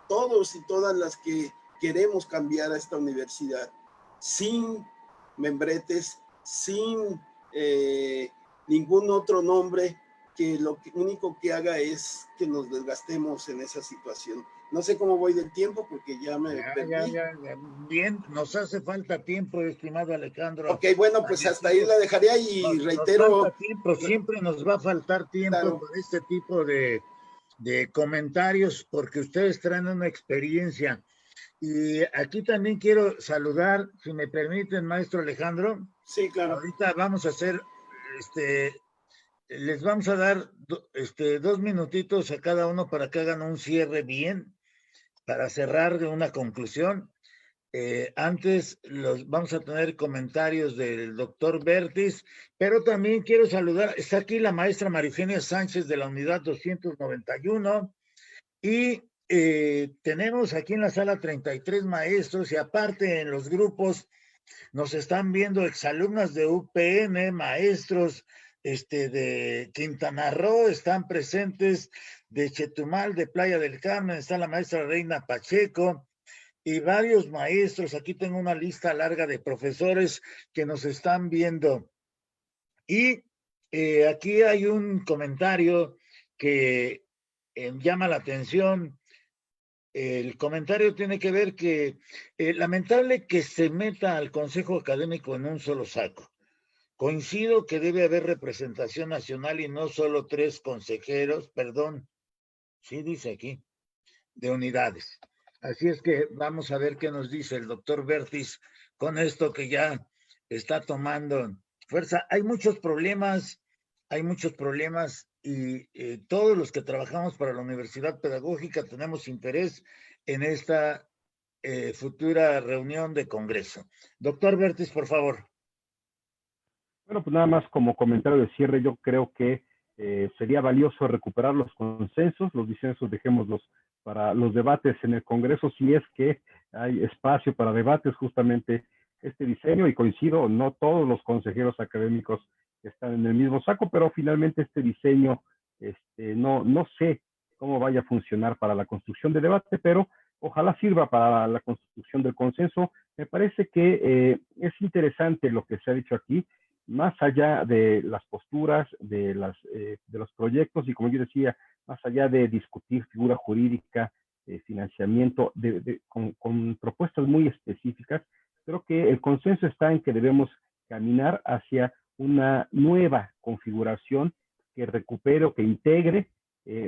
todos y todas las que queremos cambiar a esta universidad, sin membretes, sin ningún otro nombre que lo único que haga es que nos desgastemos en esa situación. No sé cómo voy del tiempo porque ya me perdí. Ya. Bien, nos hace falta tiempo, estimado Alejandro. Ok, bueno, pues hasta ahí la dejaría y reitero. Nos falta tiempo, siempre nos va a faltar tiempo Claro. para este tipo de comentarios, porque ustedes traen una experiencia. Y aquí también quiero saludar, si me permiten, maestro Alejandro. Sí, claro. Ahorita vamos a hacer, les vamos a dar 2 minutitos a cada uno para que hagan un cierre bien, para cerrar de una conclusión. Antes vamos a tener comentarios del doctor Bertis, pero también quiero saludar, está aquí la maestra María Eugenia Sánchez de la unidad 291 y tenemos aquí en la sala 33 maestros y aparte en los grupos nos están viendo exalumnas de UPN, maestros de Quintana Roo, están presentes de Chetumal, de Playa del Carmen, está la maestra Reina Pacheco, y varios maestros. Aquí tengo una lista larga de profesores que nos están viendo. Y aquí hay un comentario que llama la atención. El comentario tiene que ver que lamentable que se meta al Consejo Académico en un solo saco. Coincido que debe haber representación nacional y no solo 3 consejeros, perdón, sí dice aquí, de unidades. Así es que vamos a ver qué nos dice el doctor Bertis con esto que ya está tomando fuerza. Hay muchos problemas y todos los que trabajamos para la Universidad Pedagógica tenemos interés en esta futura reunión de Congreso. Doctor Bertis, por favor. Bueno, pues nada más como comentario de cierre, yo creo que sería valioso recuperar los consensos, los disensos dejémoslos para los debates en el Congreso, si es que hay espacio para debates, justamente este diseño, y coincido, no todos los consejeros académicos están en el mismo saco, pero finalmente este diseño, no sé cómo vaya a funcionar para la construcción de debate, pero ojalá sirva para la construcción del consenso. Me parece que es interesante lo que se ha dicho aquí, más allá de las posturas, de los proyectos, y como yo decía, más allá de discutir figura jurídica, financiamiento, con propuestas muy específicas, creo que el consenso está en que debemos caminar hacia una nueva configuración que recupere o que integre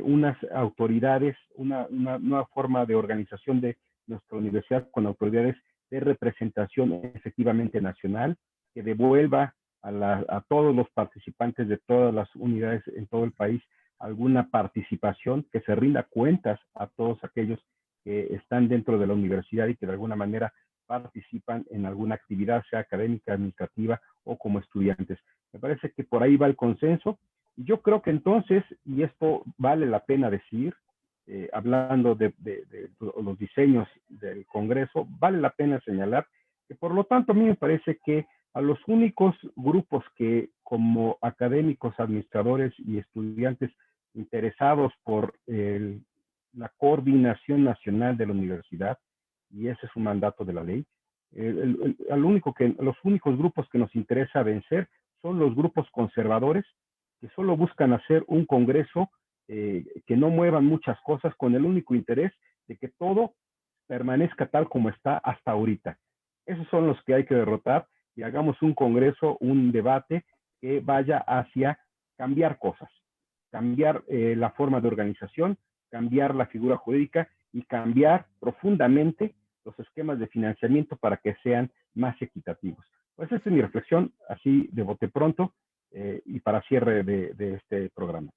unas autoridades, una nueva forma de organización de nuestra universidad con autoridades de representación efectivamente nacional, que devuelva a todos los participantes de todas las unidades en todo el país alguna participación, que se rinda cuentas a todos aquellos que están dentro de la universidad y que de alguna manera participan en alguna actividad, sea académica, administrativa o como estudiantes. Me parece que por ahí va el consenso. Y yo creo que entonces, y esto vale la pena decir, hablando de los diseños del Congreso, vale la pena señalar que por lo tanto a mí me parece que a los únicos grupos que como académicos, administradores y estudiantes interesados por la coordinación nacional de la universidad, y ese es un mandato de la ley. Los únicos grupos que nos interesa vencer son los grupos conservadores que solo buscan hacer un congreso que no muevan muchas cosas con el único interés de que todo permanezca tal como está hasta ahorita. Esos son los que hay que derrotar y hagamos un congreso, un debate que vaya hacia cambiar cosas, cambiar la forma de organización, cambiar la figura jurídica y cambiar profundamente los esquemas de financiamiento para que sean más equitativos. Pues esta es mi reflexión, así de bote pronto, y para cierre de este programa.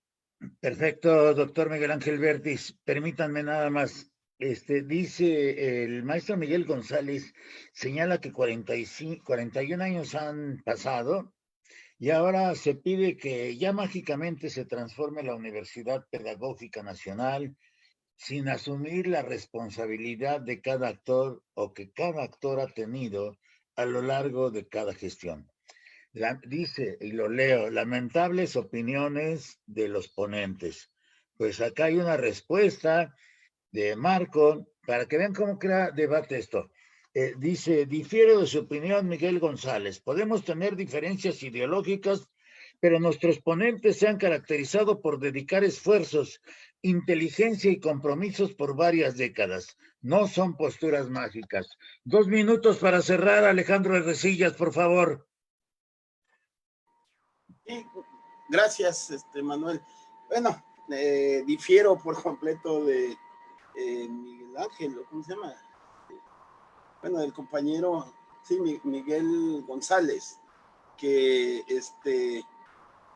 Perfecto, doctor Miguel Ángel Vértiz. Permítanme nada más. Dice el maestro Miguel González, señala que 41 años han pasado y ahora se pide que ya mágicamente se transforme la Universidad Pedagógica Nacional sin asumir la responsabilidad de cada actor o que cada actor ha tenido a lo largo de cada gestión. Dice, y lo leo, lamentables opiniones de los ponentes. Pues acá hay una respuesta de Marco, para que vean cómo crea debate esto. Dice, difiero de su opinión Miguel González. Podemos tener diferencias ideológicas, pero nuestros ponentes se han caracterizado por dedicar esfuerzos, inteligencia y compromisos por varias décadas. No son posturas mágicas. 2 minutos para cerrar, Alejandro Resillas, por favor. Sí, gracias, Manuel. Bueno, difiero por completo de Miguel Ángel, ¿cómo se llama? Bueno, el compañero, sí, Miguel González, que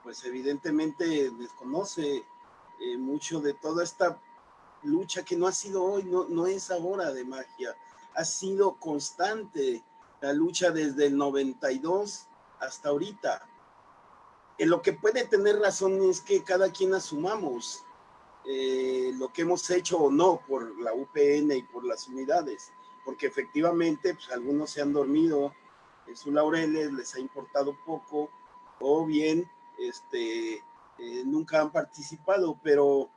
pues evidentemente desconoce mucho de toda esta lucha que no ha sido hoy, no es ahora de magia, ha sido constante la lucha desde el 92 hasta ahorita. Lo que puede tener razón es que cada quien asumamos lo que hemos hecho o no por la UPN y por las unidades, porque efectivamente pues, algunos se han dormido en sus laureles, les ha importado poco, o bien nunca han participado, pero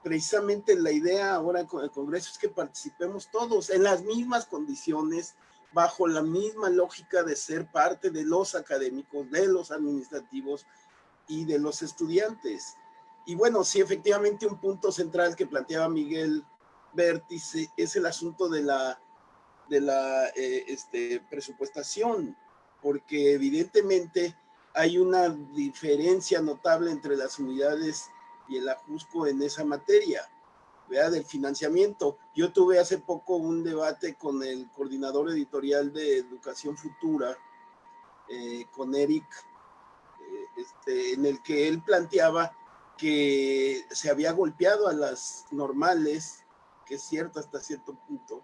precisamente la idea ahora con el Congreso es que participemos todos en las mismas condiciones, bajo la misma lógica de ser parte de los académicos, de los administrativos y de los estudiantes. Y bueno, sí, efectivamente un punto central que planteaba Miguel Vértiz es el asunto de la presupuestación, porque evidentemente hay una diferencia notable entre las unidades y el Ajusco en esa materia, ¿verdad? Del financiamiento. Yo tuve hace poco un debate con el coordinador editorial de Educación Futura, con Eric, en el que él planteaba que se había golpeado a las normales, que es cierto hasta cierto punto,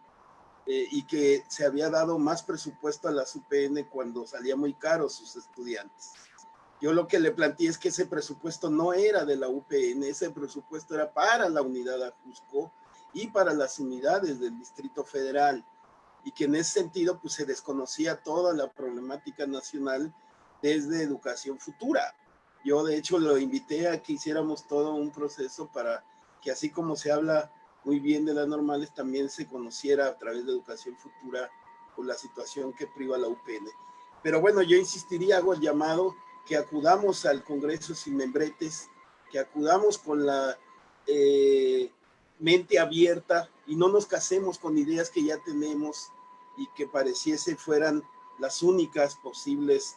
y que se había dado más presupuesto a las UPN cuando salía muy caro sus estudiantes. Yo lo que le planteé es que ese presupuesto no era de la UPN, ese presupuesto era para la unidad Ajusco y para las unidades del Distrito Federal, y que en ese sentido pues se desconocía toda la problemática nacional desde Educación Futura. Yo de hecho lo invité a que hiciéramos todo un proceso para que así como se habla muy bien de las normales, también se conociera a través de Educación Futura por la situación que priva la UPN. Pero bueno, yo insistiría, hago el llamado que acudamos al Congreso sin membretes, que acudamos con la mente abierta y no nos casemos con ideas que ya tenemos y que pareciese fueran las únicas posibles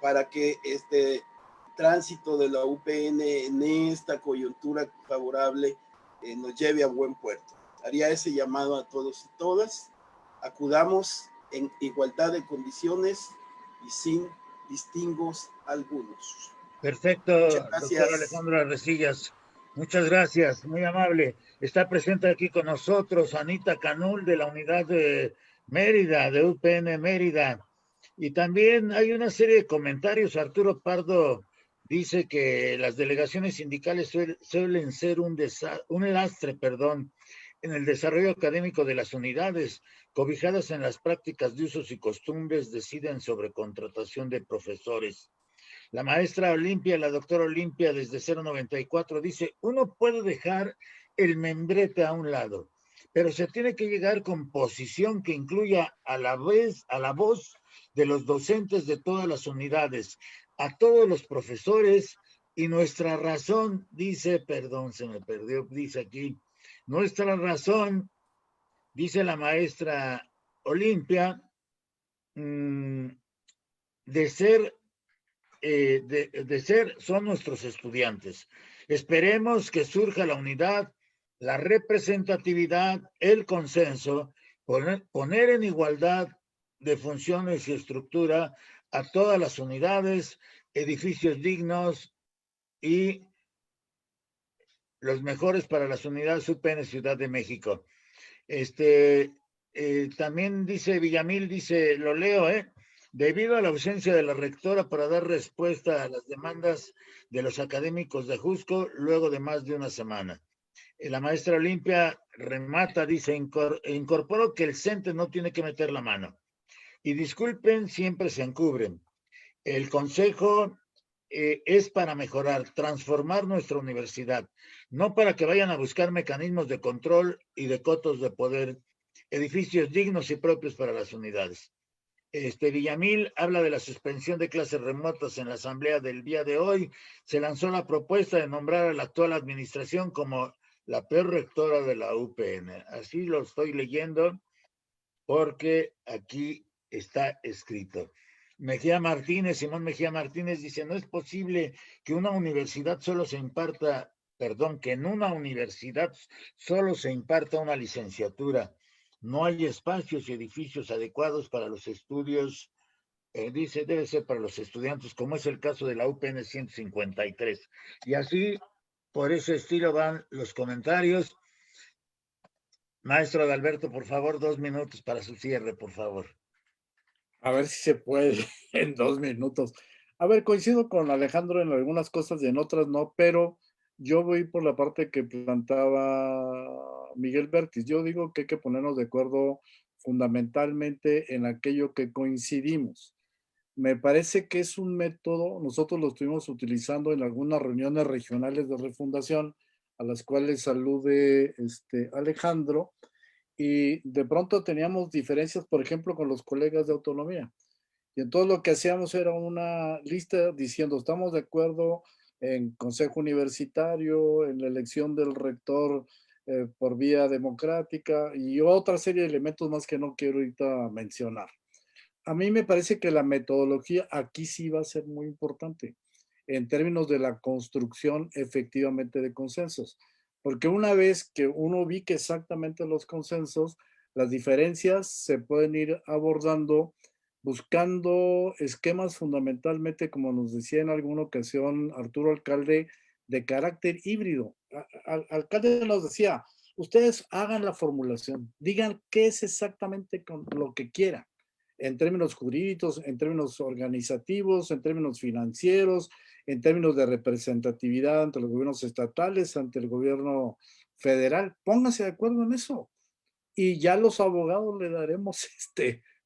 para que este tránsito de la UPN en esta coyuntura favorable nos lleve a buen puerto. Haría ese llamado a todos y todas. Acudamos en igualdad de condiciones y sin distingos algunos. Perfecto, doctor Alejandro Resillas. Muchas gracias, muy amable. Está presente aquí con nosotros Anita Canul de la unidad de Mérida, de UPN Mérida. Y también hay una serie de comentarios. Arturo Pardo dice que las delegaciones sindicales suelen ser un lastre, en el desarrollo académico de las unidades, cobijadas en las prácticas de usos y costumbres, deciden sobre contratación de profesores. La maestra Olimpia, la doctora Olimpia, desde 094, dice, uno puede dejar el membrete a un lado, pero se tiene que llegar con posición que incluya a la voz de los docentes de todas las unidades, a todos los profesores, y nuestra razón, dice, perdón, se me perdió, dice aquí, nuestra razón, dice la maestra Olimpia, de ser son nuestros estudiantes. Esperemos que surja la unidad, la representatividad, el consenso, poner en igualdad de funciones y estructura a todas las unidades, edificios dignos y los mejores para las unidades UPN Ciudad de México. También dice Villamil, dice, lo leo, debido a la ausencia de la rectora para dar respuesta a las demandas de los académicos de Jusco luego de más de una semana. La maestra Olimpia remata, dice, incorporó que el CENTE no tiene que meter la mano. Y disculpen, siempre se encubren. El consejo es para mejorar, transformar nuestra universidad, no para que vayan a buscar mecanismos de control y de cotos de poder, edificios dignos y propios para las unidades. Villamil habla de la suspensión de clases remotas en la asamblea del día de hoy. Se lanzó la propuesta de nombrar a la actual administración como la peor rectora de la UPN. Así lo estoy leyendo porque aquí está escrito. Mejía Martínez, Simón Mejía Martínez dice, no es posible que una universidad solo se imparta, perdón, que en una universidad solo se imparta una licenciatura. No hay espacios y edificios adecuados para los estudios, dice, debe ser para los estudiantes, como es el caso de la UPN 153. Y así, por ese estilo van los comentarios. Maestro Adalberto, por favor, 2 minutos para su cierre, por favor. A ver si se puede en 2 minutos. A ver, coincido con Alejandro en algunas cosas y en otras no, pero yo voy por la parte que plantaba Miguel Vértiz. Yo digo que hay que ponernos de acuerdo fundamentalmente en aquello que coincidimos. Me parece que es un método, nosotros lo estuvimos utilizando en algunas reuniones regionales de refundación, a las cuales alude Alejandro, y de pronto teníamos diferencias, por ejemplo, con los colegas de autonomía. Y entonces lo que hacíamos era una lista diciendo, estamos de acuerdo en consejo universitario, en la elección del rector por vía democrática y otra serie de elementos más que no quiero ahorita mencionar. A mí me parece que la metodología aquí sí va a ser muy importante en términos de la construcción efectivamente de consensos. Porque una vez que uno ubique exactamente los consensos, las diferencias se pueden ir abordando buscando esquemas fundamentalmente, como nos decía en alguna ocasión Arturo Alcalde, de carácter híbrido. Alcalde nos decía, ustedes hagan la formulación, digan qué es exactamente lo que quieran, en términos jurídicos, en términos organizativos, en términos financieros, en términos de representatividad ante los gobiernos estatales, ante el gobierno federal. Pónganse de acuerdo en eso. Y ya los abogados le daremos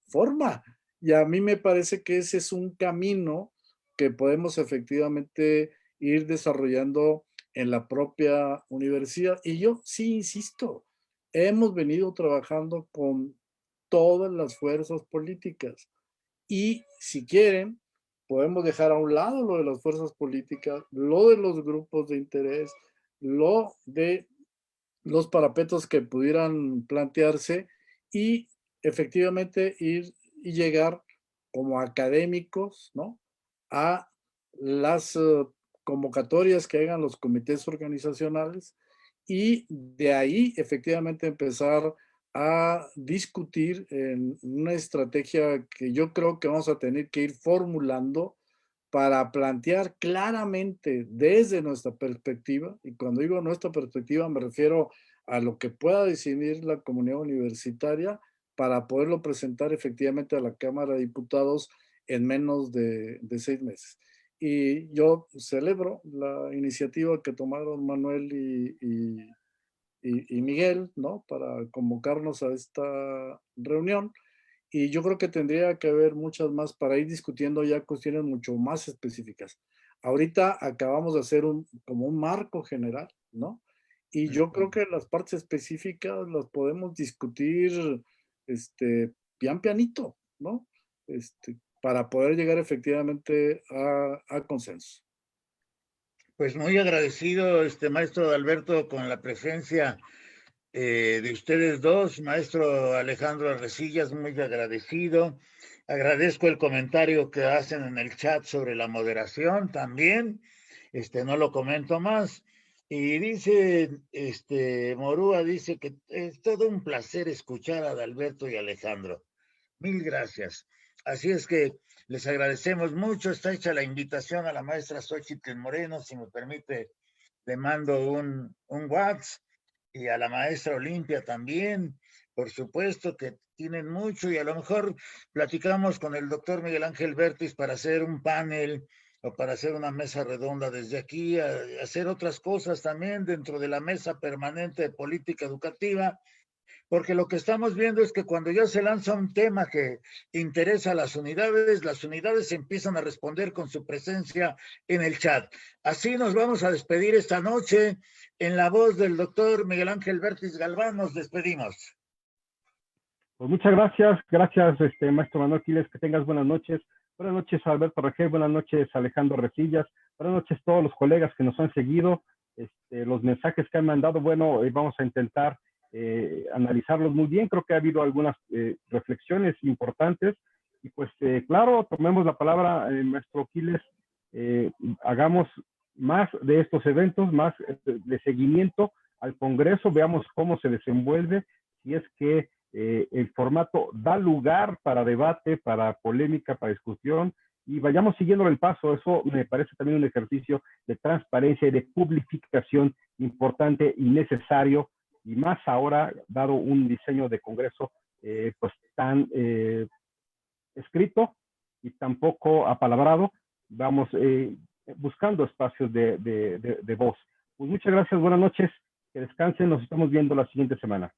forma. Y a mí me parece que ese es un camino que podemos efectivamente ir desarrollando en la propia universidad. Y yo sí insisto, hemos venido trabajando con todas las fuerzas políticas. Y si quieren, podemos dejar a un lado lo de las fuerzas políticas, lo de los grupos de interés, lo de los parapetos que pudieran plantearse y efectivamente ir y llegar como académicos, ¿no? A las convocatorias que hagan los comités organizacionales y de ahí efectivamente empezar a discutir en una estrategia que yo creo que vamos a tener que ir formulando para plantear claramente desde nuestra perspectiva, y cuando digo nuestra perspectiva me refiero a lo que pueda decidir la comunidad universitaria para poderlo presentar efectivamente a la Cámara de Diputados en menos de 6 meses. Y yo celebro la iniciativa que tomaron Manuel y Miguel, ¿no? Para convocarnos a esta reunión. Y yo creo que tendría que haber muchas más para ir discutiendo ya cuestiones mucho más específicas. Ahorita acabamos de hacer como un marco general, ¿no? Y yo creo que las partes específicas las podemos discutir pian pianito, ¿no? Para poder llegar efectivamente a consenso. Pues muy agradecido, maestro Alberto, con la presencia de ustedes dos, maestro Alejandro Arresillas, muy agradecido. Agradezco el comentario que hacen en el chat sobre la moderación también. No lo comento más. Y dice, Morúa dice que es todo un placer escuchar a Adalberto y Alejandro. Mil gracias. Así es que les agradecemos mucho. Está hecha la invitación a la maestra Xochitl Moreno. Si me permite, le mando un WhatsApp, y a la maestra Olimpia también, por supuesto que tienen mucho, y a lo mejor platicamos con el doctor Miguel Ángel Vértiz para hacer un panel o para hacer una mesa redonda desde aquí, a hacer otras cosas también dentro de la mesa permanente de política educativa, porque lo que estamos viendo es que cuando ya se lanza un tema que interesa a las unidades empiezan a responder con su presencia en el chat. Así nos vamos a despedir esta noche. En la voz del doctor Miguel Ángel Vértiz Galván nos despedimos. Pues muchas gracias, maestro Manuel Quiles, que tengas buenas noches. Buenas noches, Alberto Rangel, buenas noches, Alejandro Resillas, buenas noches a todos los colegas que nos han seguido, los mensajes que han mandado. Bueno, vamos a intentar analizarlos muy bien. Creo que ha habido algunas reflexiones importantes, y pues claro, tomemos la palabra, maestro Quiles, hagamos más de estos eventos, más de seguimiento al Congreso, veamos cómo se desenvuelve, si es que el formato da lugar para debate, para polémica, para discusión, y vayamos siguiendo el paso. Eso me parece también un ejercicio de transparencia y de publicación importante y necesario, y más ahora, dado un diseño de Congreso pues tan escrito y tan poco apalabrado. Vamos buscando espacios de voz. Pues muchas gracias, buenas noches, que descansen, nos estamos viendo la siguiente semana.